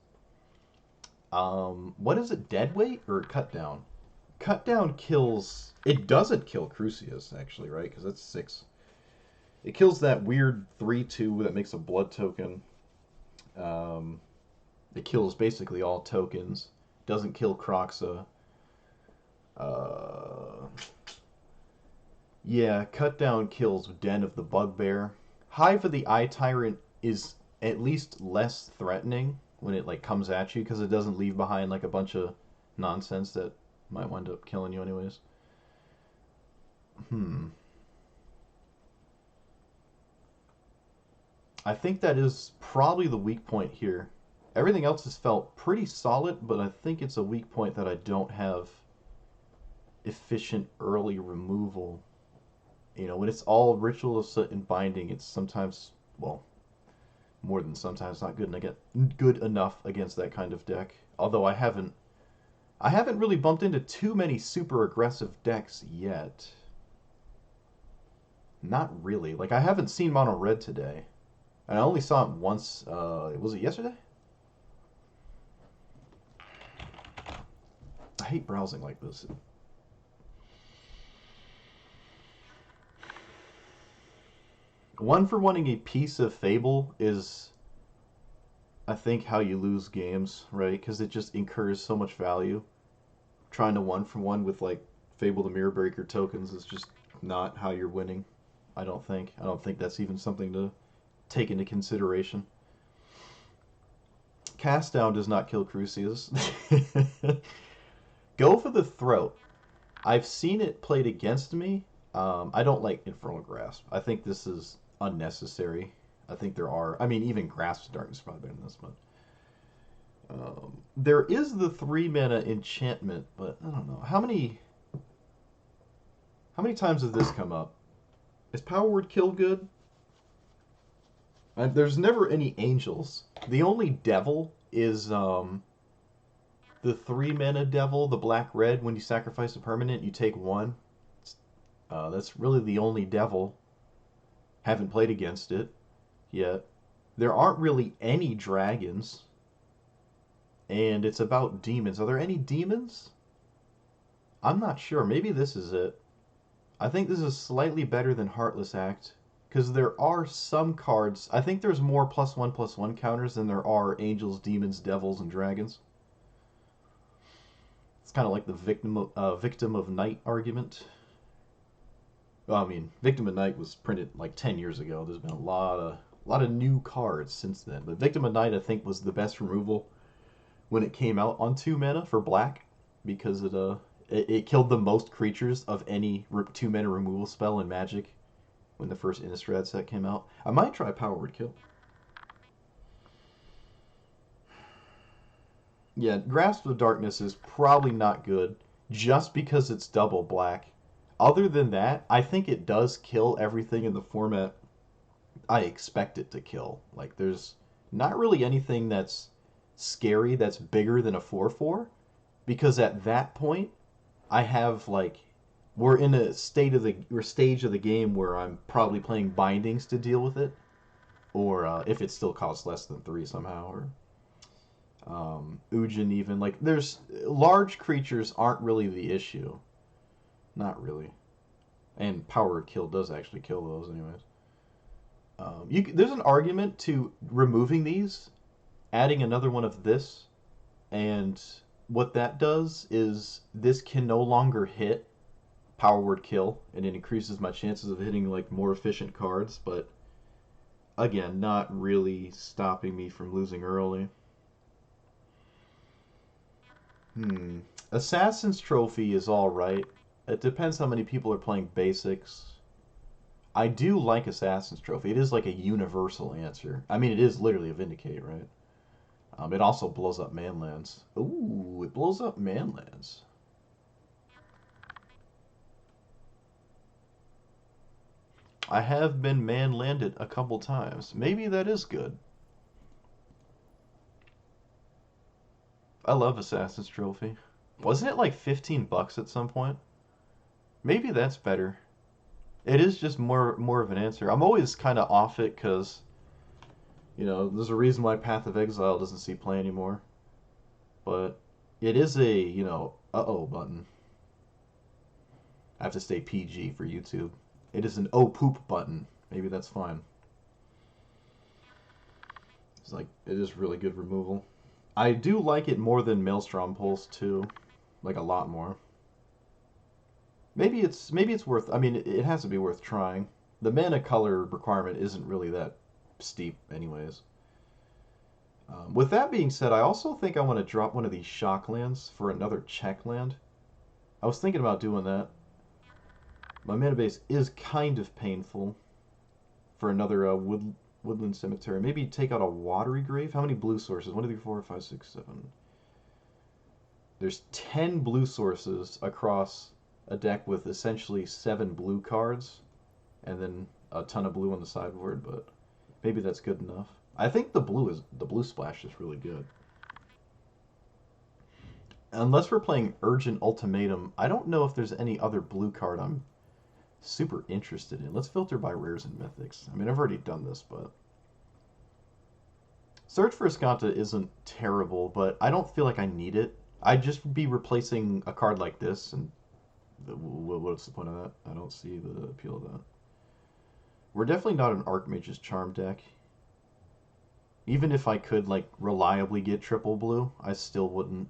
What is it? Deadweight or Cut Down? Cut Down kills... It doesn't kill Crucius, actually, right? Because that's 6. It kills that weird 3/2 that makes a blood token. It kills basically all tokens. Doesn't kill Croxa. Yeah, Cut Down kills Den of the Bugbear. Hive of the Eye Tyrant is at least less threatening when it like comes at you because it doesn't leave behind like a bunch of nonsense that might wind up killing you anyways. I think that is probably the weak point here. Everything else has felt pretty solid, but I think it's a weak point that I don't have efficient early removal. You know, when it's all Ritual and Binding, it's sometimes, well, more than sometimes not good enough against that kind of deck. Although I haven't really bumped into too many super aggressive decks yet. Not really. Like I haven't seen mono red today, and I only saw it once. Was it yesterday? I hate browsing like this. One for wanting a piece of Fable is, I think, how you lose games, right? Because it just incurs so much value. Trying to one for one with like Fable the Mirror Breaker tokens is just not how you're winning. I don't think. I don't think that's even something to take into consideration. Cast down does not kill Crucius. Go for the throat. I've seen it played against me. I don't like Infernal Grasp. I think this is unnecessary. I think there are. I mean, even Grasp of Darkness is probably better than this, but there is the 3 mana enchantment, but I don't know how many times has this come up? Is Power Word Kill good? And there's never any angels. The only devil is the 3 mana devil, the black red. When you sacrifice a permanent, you take one. That's really the only devil. Haven't played against it yet. There aren't really any dragons, and it's about demons. Are there any demons? I'm not sure. Maybe this is it. I think this is slightly better than Heartless Act, because there are some cards. I think there's more +1/+1 counters than there are angels, demons, devils, and dragons. It's kind of like the victim of night argument. Well, I mean, Victim of Night was printed like 10 years ago. There's been a lot of new cards since then. But Victim of Night, I think, was the best removal when it came out on 2 mana for black, because it killed the most creatures of any 2 mana removal spell in Magic when the first Innistrad set came out. I might try Power Word Kill. Yeah, Grasp of Darkness is probably not good just because it's double black. Other than that, I think it does kill everything in the format I expect it to kill. Like, there's not really anything that's scary that's bigger than a 4/4, because at that point, I have like we're in a stage of the game where I'm probably playing bindings to deal with it, or if it still costs less than 3 somehow, or Ujin even. Like, there's large creatures aren't really the issue, not really, and Power Kill does actually kill those anyways. There's an argument to removing these, adding another one of this, and what that does is this can no longer hit Power Word Kill, and it increases my chances of hitting like more efficient cards, but again, not really stopping me from losing early. Assassin's Trophy is alright. It depends how many people are playing basics. I do like Assassin's Trophy. It is like a universal answer. I mean, it is literally a Vindicate, right? It also blows up manlands. Ooh, it blows up manlands. I have been man-landed a couple times. Maybe that is good. I love Assassin's Trophy. Wasn't it like 15 bucks at some point? Maybe that's better. It is just more of an answer. I'm always kind of off it because, there's a reason why Path of Exile doesn't see play anymore. But it is a, uh-oh button. I have to stay PG for YouTube. It is an oh poop button. Maybe that's fine. It's like, it is really good removal. I do like it more than Maelstrom Pulse too. Like, a lot more. Maybe it's worth. I mean, it has to be worth trying. The mana color requirement isn't really that steep, anyways. With that being said, I also think I want to drop one of these shock lands for another check land. I was thinking about doing that. My mana base is kind of painful for another woodland cemetery. Maybe take out a watery grave. How many blue sources? 1, 2, 3, 4, 5, 6, 7. There's 10 blue sources across a deck with essentially 7 blue cards, and then a ton of blue on the sideboard, but maybe that's good enough. I think the blue splash is really good. Unless we're playing Urgent Ultimatum, I don't know if there's any other blue card I'm super interested in. Let's filter by rares and mythics. I mean, I've already done this, but Search for Escanta isn't terrible, but I don't feel like I need it. I'd just be replacing a card like this, and what's the point of that? I don't see the appeal of that. We're definitely not an Archmage's Charm deck. Even if I could like reliably get triple blue, I still wouldn't.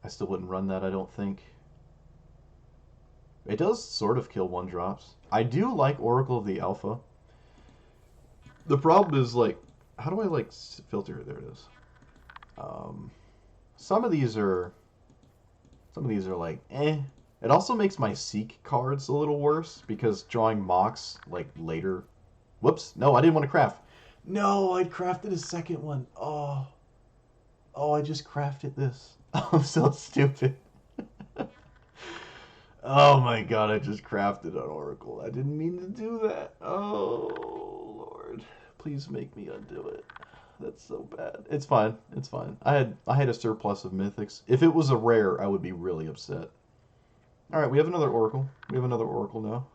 I still wouldn't run that. I don't think. It does sort of kill one drops. I do like Oracle of the Alpha. The problem is like, how do I like filter? There it is. Um, some of these are like eh. It also makes my Seek cards a little worse because drawing Mox like later. Whoops! No, I didn't want to craft. No, I crafted a second one. Oh, I just crafted this. I'm so stupid. Oh my god, I just crafted an Oracle. I didn't mean to do that. Oh Lord, please make me undo it. That's so bad. It's fine. It's fine. I had a surplus of mythics. If it was a rare, I would be really upset. All right, we have another Oracle. We have another Oracle now.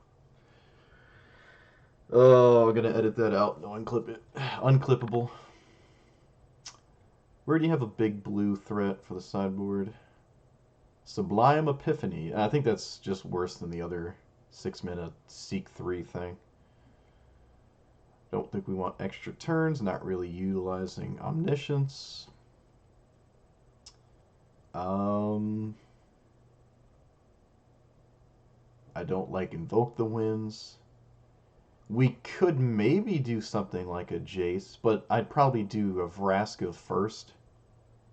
Oh, I'm gonna edit that out. No, unclip it. Unclippable. Where do you have a big blue threat for the sideboard? Sublime Epiphany. I think that's just worse than the other 6-mana Seek 3 thing. Don't think we want extra turns. Not really utilizing Omniscience. I don't like Invoke the Winds. We could maybe do something like a Jace, but I'd probably do a Vraska first.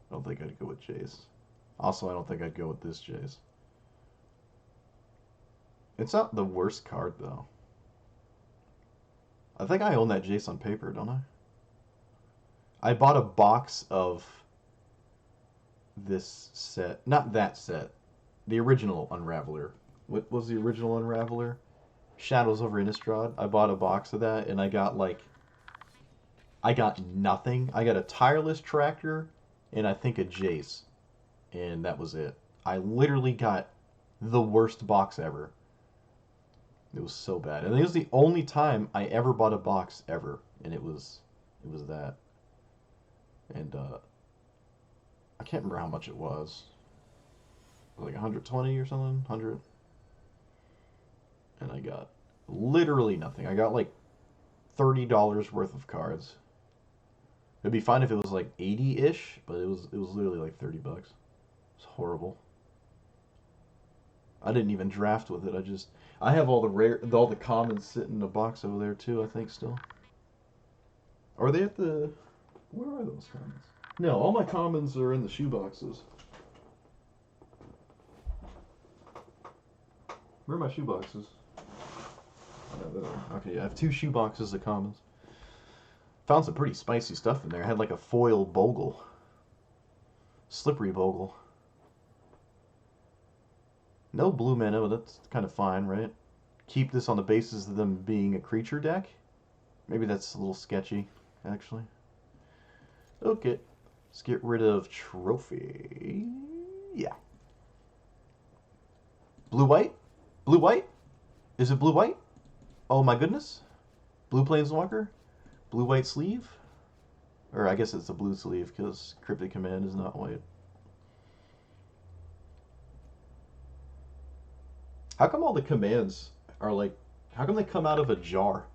I don't think I'd go with Jace. Also, I don't think I'd go with this Jace. It's not the worst card, though. I think I own that Jace on paper, don't I? I bought a box of this set. Not that set. The original Unraveler. What was the original Unraveler? Shadows over Innistrad. I bought a box of that, and I got, like... I got nothing. I got a Tireless Tractor, and I think a Jace. And that was it. I literally got the worst box ever. It was so bad. And it was the only time I ever bought a box ever. And it was that. And I can't remember how much it was. Like 120 or something? 100. And I got literally nothing. I got like $30 worth of cards. It'd be fine if it was like 80-ish, but it was literally like $30. It's horrible. I didn't even draft with it. I have all the commons sitting in a box over there too, I think still. Are they at the where are those commons? No, all my commons are in the shoe boxes. Where are my shoe boxes? Okay, I have 2 shoe boxes of commons. Found some pretty spicy stuff in there. I had like a foil Bogle. Slippery Bogle. No blue mana, but that's kind of fine, right? Keep this on the basis of them being a creature deck? Maybe that's a little sketchy, actually. Okay. Let's get rid of Trophy. Yeah. Blue-white? Blue-white? Is it blue-white? Oh my goodness. Blue Planeswalker? Blue-white sleeve? Or I guess it's a blue sleeve, because Cryptic Command is not white. How come all the commands are like... How come they come out of a jar?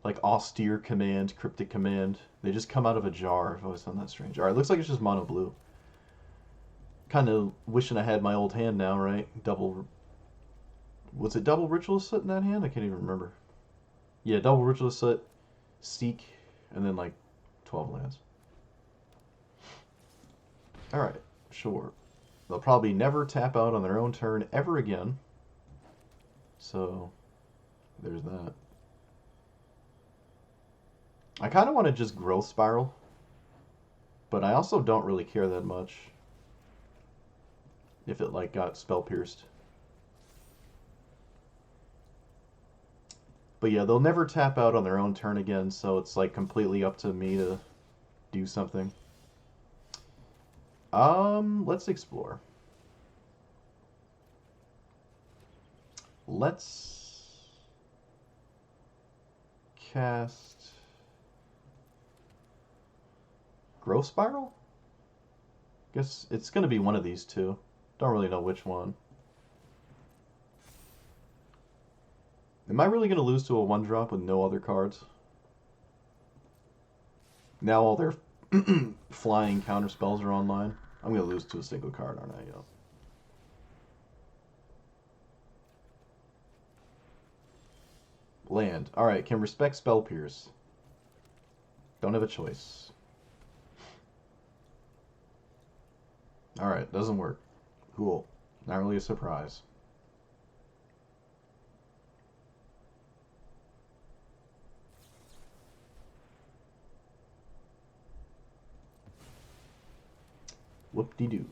Like Austere Command, Cryptic Command. They just come out of a jar. I've always found that strange. Alright, looks like it's just mono blue. Kind of wishing I had my old hand now, right? Double... Was it double Ritualist Soot in that hand? I can't even remember. Yeah, double Ritualist Soot, Seek, and then like 12 lands. Alright, sure. They'll probably never tap out on their own turn ever again. So, there's that. I kind of want to just Growth Spiral, but I also don't really care that much if it like got Spell Pierced. But yeah, they'll never tap out on their own turn again, so it's like completely up to me to do something. Let's explore. Let's cast Growth Spiral? Guess it's going to be one of these two. Don't really know which one. Am I really going to lose to a 1-drop with no other cards? Now all their flying counter spells are online. I'm going to lose to a single card, aren't I? Yeah. Land. Alright, can respect Spell Pierce. Don't have a choice. Alright, doesn't work. Cool. Not really a surprise. Whoop-de-doo.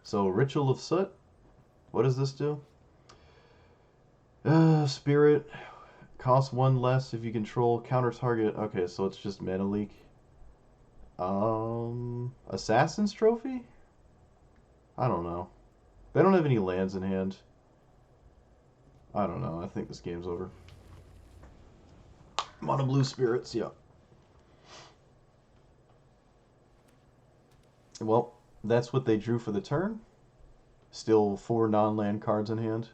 So, Ritual of Soot. What does this do? Spirit. Costs 1 less if you control counter target. Okay, so it's just mana leak. Assassin's Trophy? I don't know. They don't have any lands in hand. I don't know. I think this game's over. Mono blue spirits, yeah. Well, that's what they drew for the turn. Still 4 non-land cards in hand.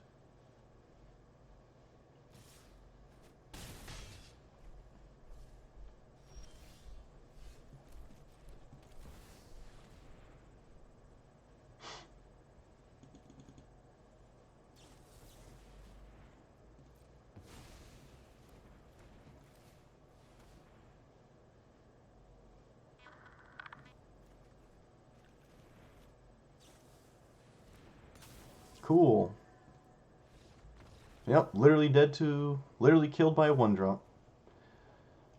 Cool. Yep, literally killed by a 1-drop.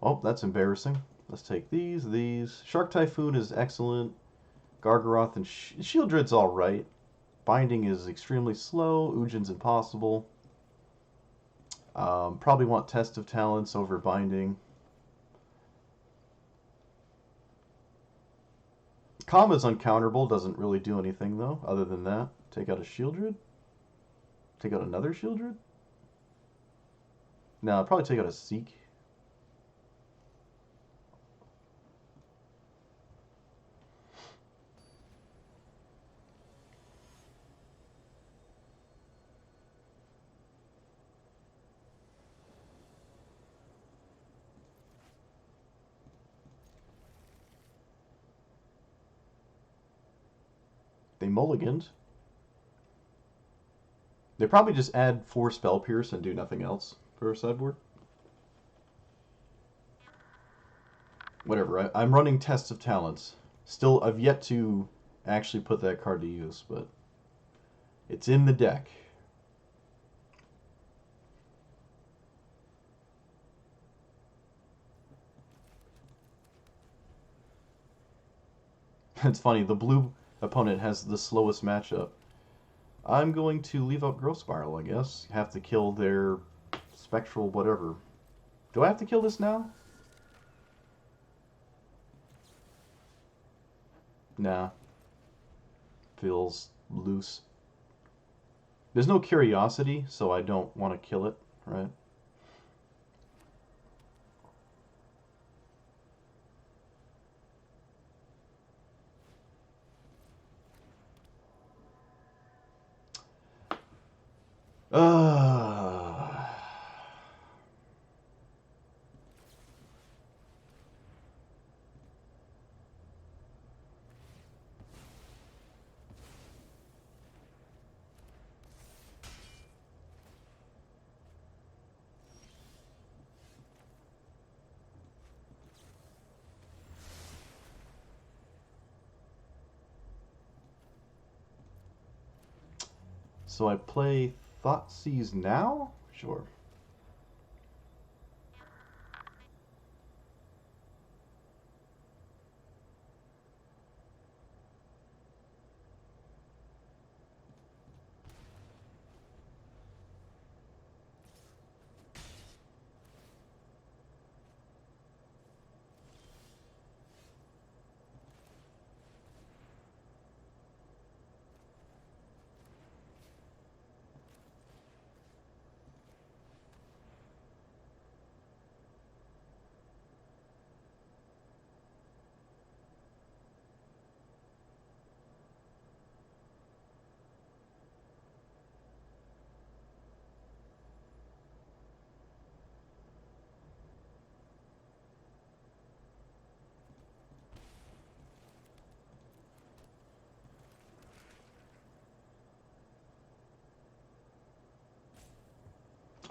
Oh, that's embarrassing. Let's take these. Shark Typhoon is excellent. Gargaroth and Shieldred's alright. Binding is extremely slow. Ujin's impossible. Probably want Test of Talents over Binding. Kama's uncounterable, doesn't really do anything though, other than that. Take out a Shieldred? Take out another Shieldred? No, I'd probably take out a Seek. They mulliganed. They probably just add 4 Spell Pierce and do nothing else for a sideboard. Whatever, I'm running Test of Talents. Still, I've yet to actually put that card to use, but it's in the deck. It's funny, the blue opponent has the slowest matchup. I'm going to leave out Growth Spiral, I guess. Have to kill their Spectral whatever. Do I have to kill this now? Nah. Feels loose. There's no Curiosity, so I don't want to kill it, right? Uh, so I play Thoughtseize now? Sure.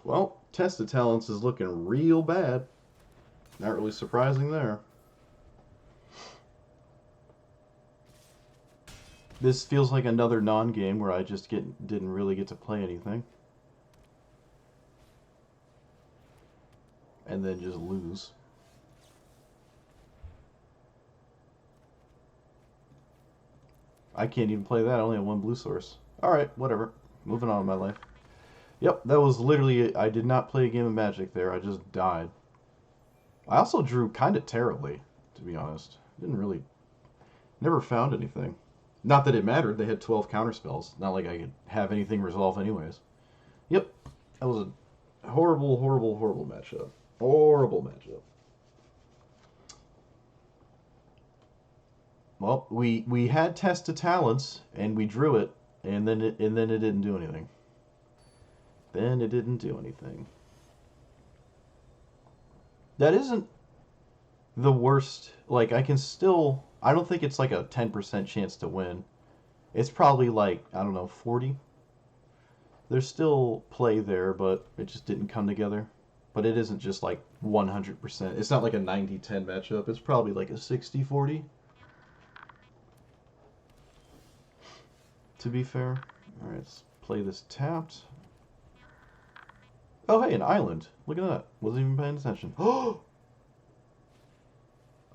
Well, Test of Talents is looking real bad. Not really surprising there. This feels like another non-game where I just didn't really get to play anything. And then just lose. I can't even play that. I only have one blue source. Alright, whatever. Moving on in my life. Yep, that was literally it. I did not play a game of Magic there. I just died. I also drew kind of terribly, to be honest. Didn't really... Never found anything. Not that it mattered. They had 12 counterspells. Not like I could have anything resolve anyways. Yep, that was a horrible, horrible, horrible matchup. Horrible matchup. Well, we had Test of Talents, and we drew it, and then it didn't do anything. Then it didn't do anything. That isn't the worst. Like, I can still... I don't think it's like a 10% chance to win. It's probably like, I don't know, 40. There's still play there, but it just didn't come together. But it isn't just like 100%. It's not like a 90-10 matchup. It's probably like a 60-40. To be fair. Alright, let's play this tapped. Oh, hey, an island. Look at that. Wasn't even paying attention. Oh!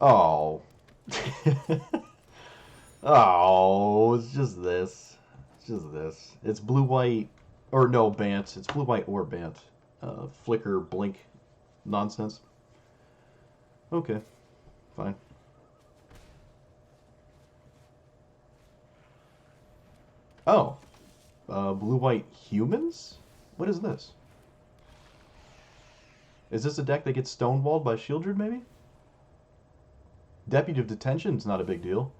Oh, it's just this. It's just this. It's blue-white, or no, Bant. It's blue-white or Bant. Flicker, blink nonsense. Okay, fine. Oh, blue-white humans? What is this? Is this a deck that gets stonewalled by Shieldred, maybe? Deputy of Detention's not a big deal.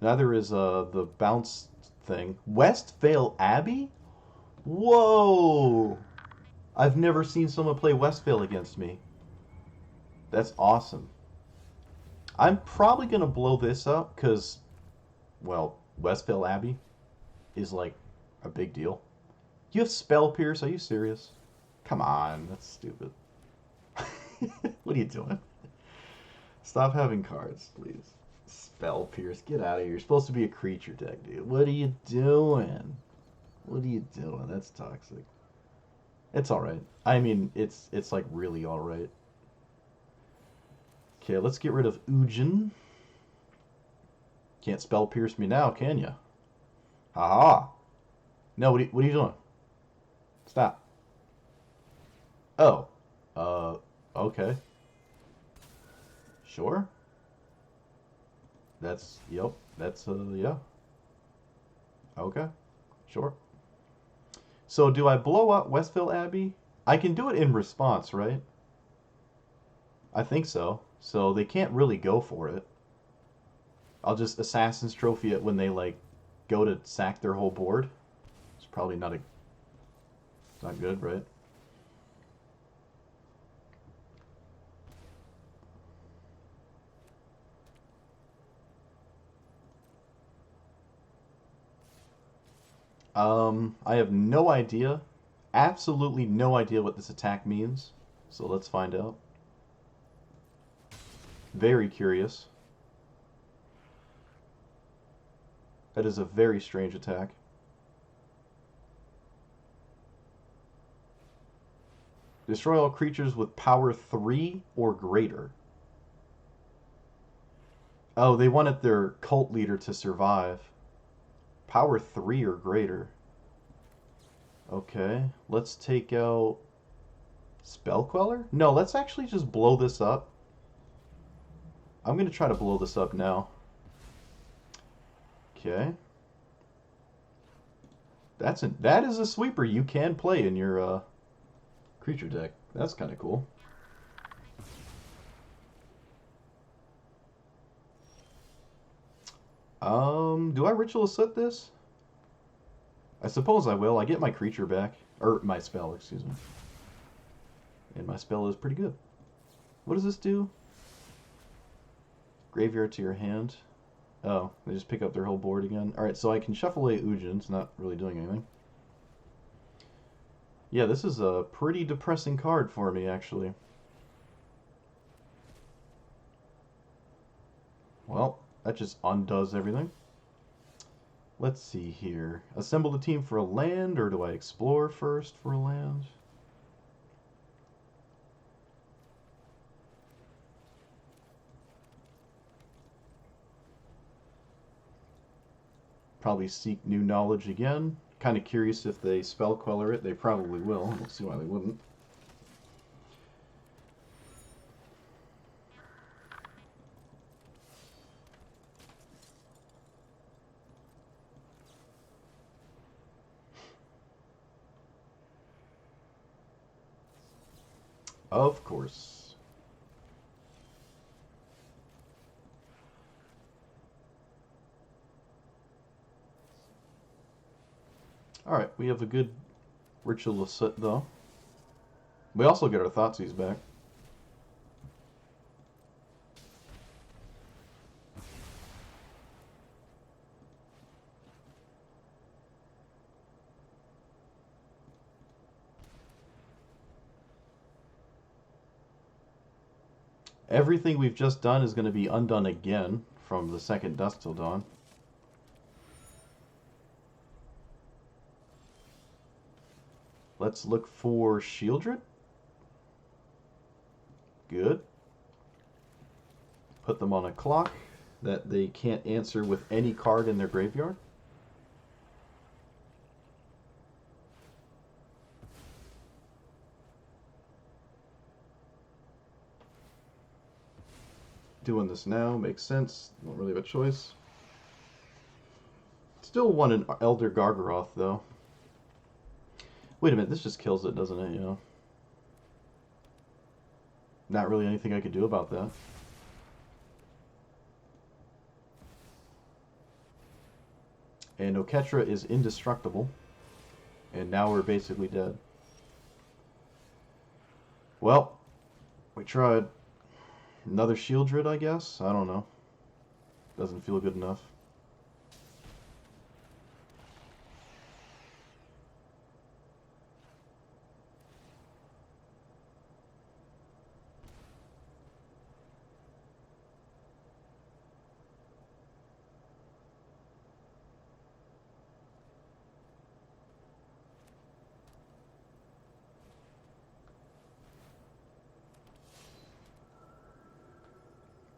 Neither is the bounce thing. Westvale Abbey? Whoa! I've never seen someone play Westvale against me. That's awesome. I'm probably going to blow this up because, well, Westvale Abbey is like a big deal. You have Spell Pierce? Are you serious? Come on, that's stupid. What are you doing? Stop having cards, please. Spell Pierce, get out of here. You're supposed to be a creature deck, dude. What are you doing? What are you doing? That's toxic. It's alright. I mean, it's like really alright. Okay, let's get rid of Ujin. Can't Spell Pierce me now, can ya? Haha. No, what are you doing? Stop. Oh. Okay. Sure. Yep, yeah. Okay, sure. So do I blow up Westville Abbey? I can do it in response, right? I think so. So they can't really go for it. I'll just Assassin's Trophy it when they, like, go to sack their whole board. It's probably not good, right? I have no idea. Absolutely no idea what this attack means. So let's find out. Very curious. That is a very strange attack. Destroy all creatures with power 3 or greater. Oh, they wanted their cult leader to survive. Power 3 or greater. Okay, let's take out Spell Queller? No, let's actually just blow this up. I'm going to try to blow this up now. Okay. That is a sweeper you can play in your creature deck. That's kind of cool. Do I Ritual Set this? I suppose I will. I get my creature back. Or my spell, excuse me. And my spell is pretty good. What does this do? Graveyard to your hand. Oh, they just pick up their whole board again. Alright, so I can shuffle away Ujin. It's not really doing anything. Yeah, this is a pretty depressing card for me, actually. Well, that just undoes everything. Let's see here. Assemble the team for a land, or do I explore first for a land? Probably seek new knowledge again. Kind of curious if they spell queller it. They probably will. I don't see why they wouldn't. Of course. Alright, we have a good ritual set, though. We also get our Thoughtseize back. Everything we've just done is going to be undone again from the second Dusk Till Dawn. Let's look for Shieldred. Good. Put them on a clock that they can't answer with any card in their graveyard. Doing this now makes sense. Don't really have a choice. Still want an Elder Gargaroth, though. Wait a minute, this just kills it, doesn't it? You know? Not really anything I could do about that. And Oketra is indestructible. And now we're basically dead. Well, we tried. Another Shieldred, I guess? I don't know. Doesn't feel good enough.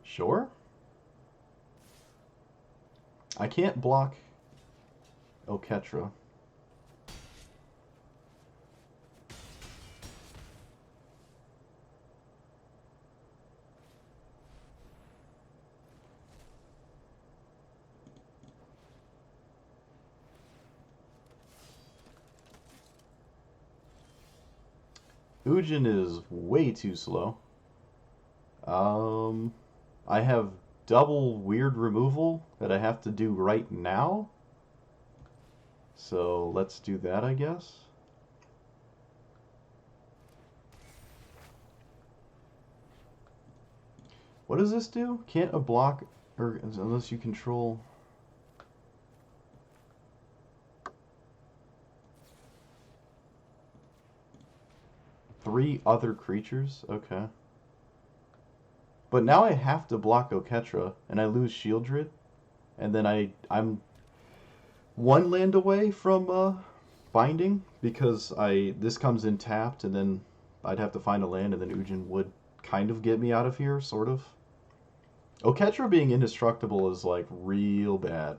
Sure. I can't block Oketra. Ujin is way too slow. I have double weird removal that I have to do right now. So let's do that, I guess. What does this do? Can't a block, or unless you control. Three other creatures? Okay. But now I have to block Oketra, and I lose Shieldred, and then I'm one land away from binding because this comes in tapped, and then I'd have to find a land, and then Ujin would kind of get me out of here, sort of. Oketra being indestructible is like real bad.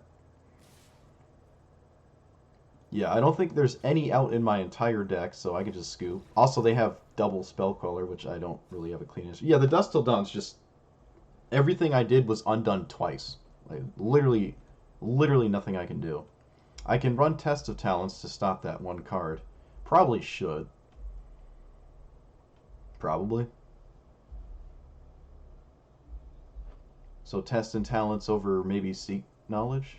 Yeah, I don't think there's any out in my entire deck, so I could just scoop. Also, they have double Spell Queller, which I don't really have a clean issue. Yeah, the Dust Till Dawn's just... Everything I did was undone twice. Like, literally nothing I can do. I can run Test of Talents to stop that one card. Probably should. Probably. So Test and Talents over maybe Seek Knowledge?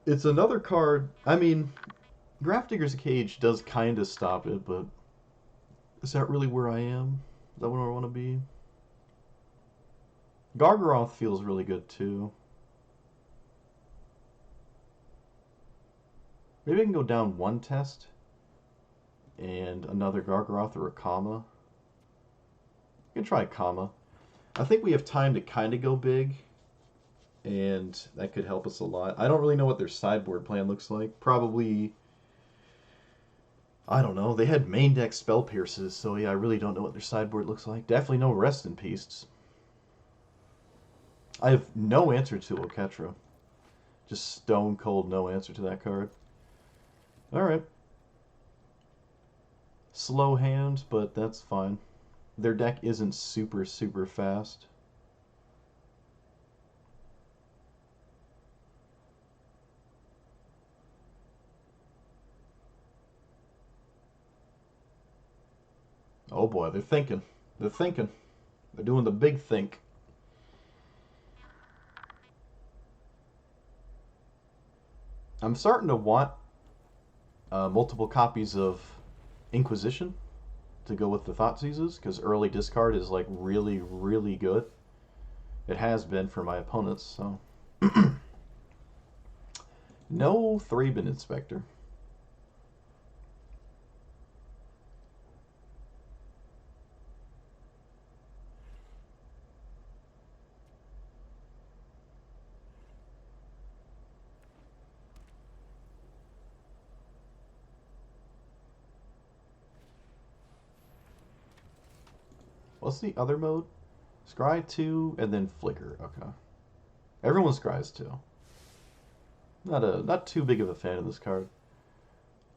It's another card. I mean, Grafdigger's Cage does kind of stop it, but is that really where I am? Is that where I want to be? Gargaroth feels really good too. Maybe I can go down one test and another Gargaroth or a Kama. I can try a Kama. I think we have time to kind of go big, and that could help us a lot. I don't really know what their sideboard plan looks like. Probably, I don't know. They had main deck Spell Pierces, so yeah, I really don't know what their sideboard looks like. Definitely no Rest in Peace. I have no answer to Oketra. Just stone cold no answer to that card. Alright. Slow hand, but that's fine. Their deck isn't super, super fast. Oh boy, they're thinking. They're thinking. They're doing the big think. I'm starting to want multiple copies of Inquisition to go with the Thoughtseize, because early discard is like really, really good. It has been for my opponents, so. No Thraben Inspector. What's the other mode? Scry 2 and then Flicker. Okay. Everyone scries 2. Not too big of a fan of this card.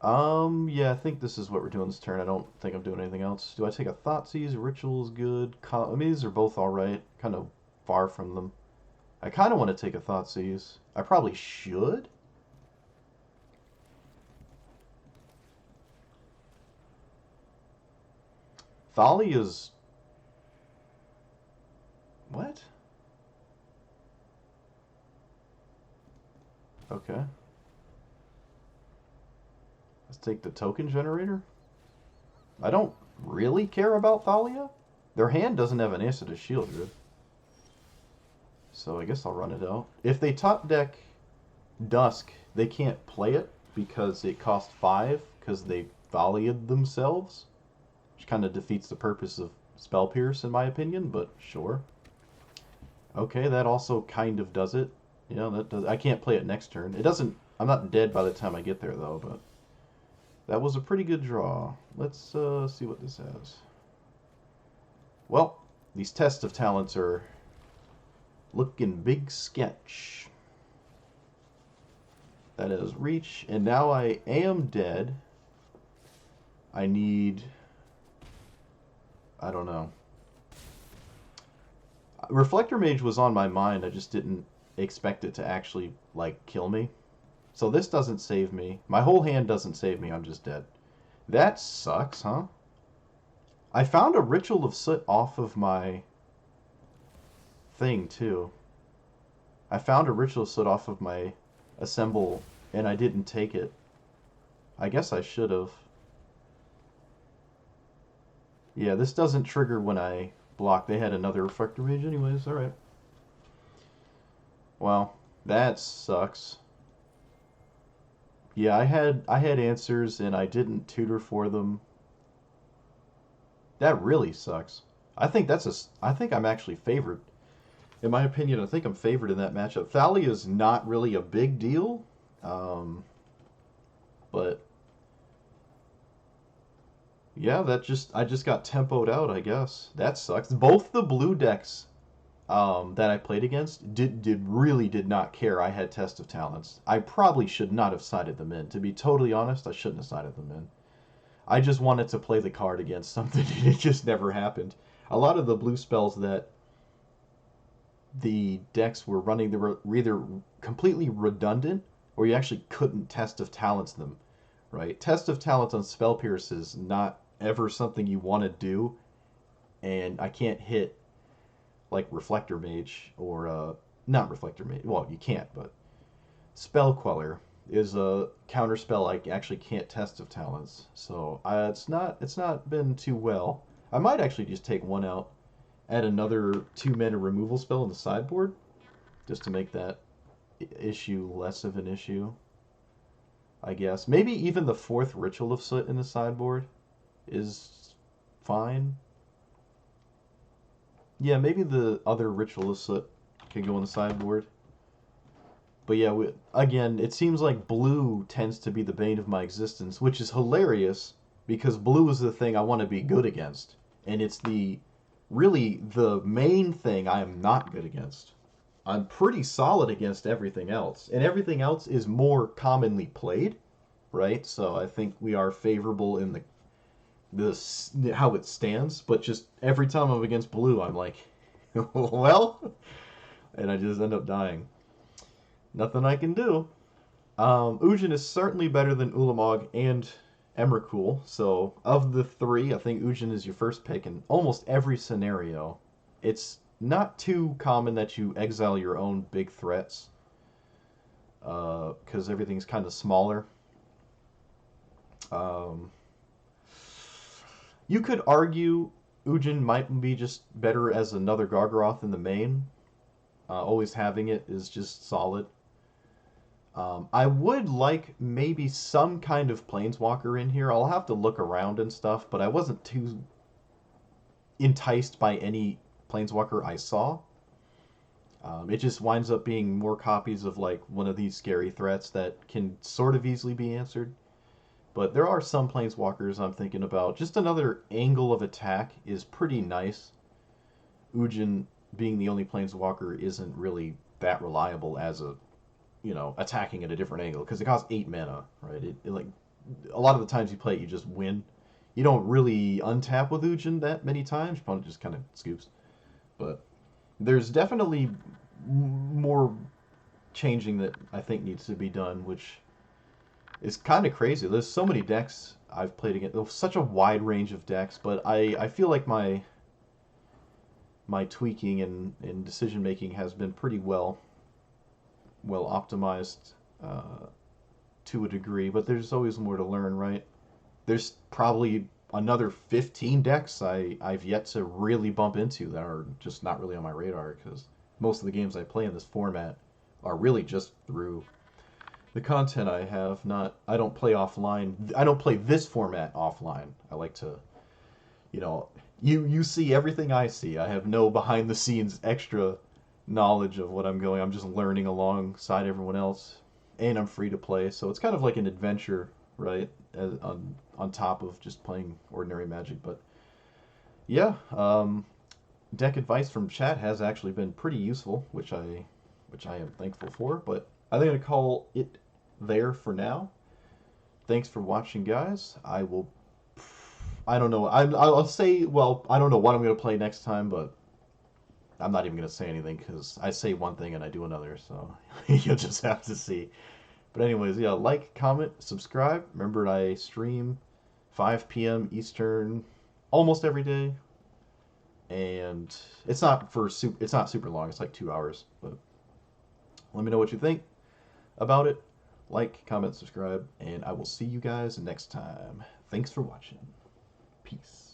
Yeah, I think this is what we're doing this turn. I don't think I'm doing anything else. Do I take a Thoughtseize? Ritual is good. I mean, these are both alright. Kind of far from them. I kind of want to take a Thoughtseize. I probably should. Thalia's... What? Okay. Let's take the token generator. I don't really care about Thalia. Their hand doesn't have an Answer to Shield Grid. So I guess I'll run it out. If they top deck Dusk, they can't play it because it cost 5 because they Thalia'd themselves. Which kind of defeats the purpose of Spell Pierce in my opinion, but sure. Okay, that also kind of does it. Yeah, that does. I can't play it next turn. It doesn't. I'm not dead by the time I get there though, but that was a pretty good draw. Let's see what this has. Well, these tests of talents are looking big sketch. That is reach, and now I am dead. I need... I don't know. Reflector Mage was on my mind, I just didn't expect it to actually, like, kill me. So this doesn't save me. My whole hand doesn't save me, I'm just dead. That sucks, huh? I found a Ritual of Soot off of my thing, too. I found a Ritual of Soot off of my Assemble, and I didn't take it. I guess I should have. Yeah, this doesn't trigger when I block. They had another Reflector Mage anyways, alright. Well, that sucks. Yeah, I had answers and I didn't tutor for them. That really sucks. I think I'm actually favored. In my opinion, I think I'm favored in that matchup. Thalia is not really a big deal, but yeah, I just got tempoed out, I guess. That sucks. Both the blue decks that I played against did not care I had Test of Talents. I probably should not have sided them in. To be totally honest, I shouldn't have sided them in. I just wanted to play the card against something, and it just never happened. A lot of the blue spells that the decks were running, they were either completely redundant, or you actually couldn't Test of Talents them, right? Test of Talents on Spell Pierce is not ever something you want to do, and I can't hit like Reflector Mage or not Reflector Mage. Well, you can't, but Spell Queller is a counter spell I actually can't Test of Talents. So it's not been too well. I might actually just take one out, add another 2-mana removal spell in the sideboard, just to make that issue less of an issue. I guess. Maybe even the fourth Ritual of Soot in the sideboard is fine. Yeah, maybe the other Ritual of Soot can go in the sideboard. But yeah, again, it seems like blue tends to be the bane of my existence, which is hilarious because blue is the thing I want to be good against. And it's really the main thing I am not good against. I'm pretty solid against everything else, and everything else is more commonly played, right? So I think we are favorable in the how it stands, but just every time I'm against blue, I'm like, well, and I just end up dying. Nothing I can do. Ujin is certainly better than Ulamog and Emrakul. So of the three, I think Ujin is your first pick in almost every scenario. It's not too common that you exile your own big threats because everything's kind of smaller. Um, you could argue Ujin might be just better as another Gargaroth in the main. Always having it is just solid. I would like maybe some kind of Planeswalker in here. I'll have to look around and stuff, but I wasn't too enticed by any Planeswalker I saw. It just winds up being more copies of like one of these scary threats that can sort of easily be answered. But there are some Planeswalkers I'm thinking about. Just another angle of attack is pretty nice. Ujin being the only Planeswalker isn't really that reliable as a attacking at a different angle because it costs 8 mana, right? Like a lot of the times you play it, you just win. You don't really untap with Ujin that many times. Your opponent just kind of scoops. But there's definitely more changing that I think needs to be done, which is kind of crazy. There's so many decks I've played against. There's such a wide range of decks, but I feel like my tweaking and decision making has been pretty well optimized to a degree, but there's always more to learn, right? There's probably another 15 decks I've yet to really bump into that are just not really on my radar because most of the games I play in this format are really just through the content I have. Not I don't play offline. I don't play this format offline. I like to, you know, you see everything I see. I have no behind the scenes extra knowledge of what I'm going. I'm just learning alongside everyone else, and I'm free to play. So it's kind of like an adventure, right? On top of just playing ordinary Magic. But yeah, deck advice from chat has actually been pretty useful, which I am thankful for. But I think I'm gonna call it there for now. Thanks for watching, guys. I will. I don't know. I'll say. Well, I don't know what I'm gonna play next time, but I'm not even going to say anything because I say one thing and I do another, so you'll just have to see. But anyways, yeah, like, comment, subscribe. Remember, I stream 5 p.m. Eastern almost every day, and it's not super long. It's like 2 hours, but let me know what you think about it. Like, comment, subscribe, and I will see you guys next time. Thanks for watching. Peace.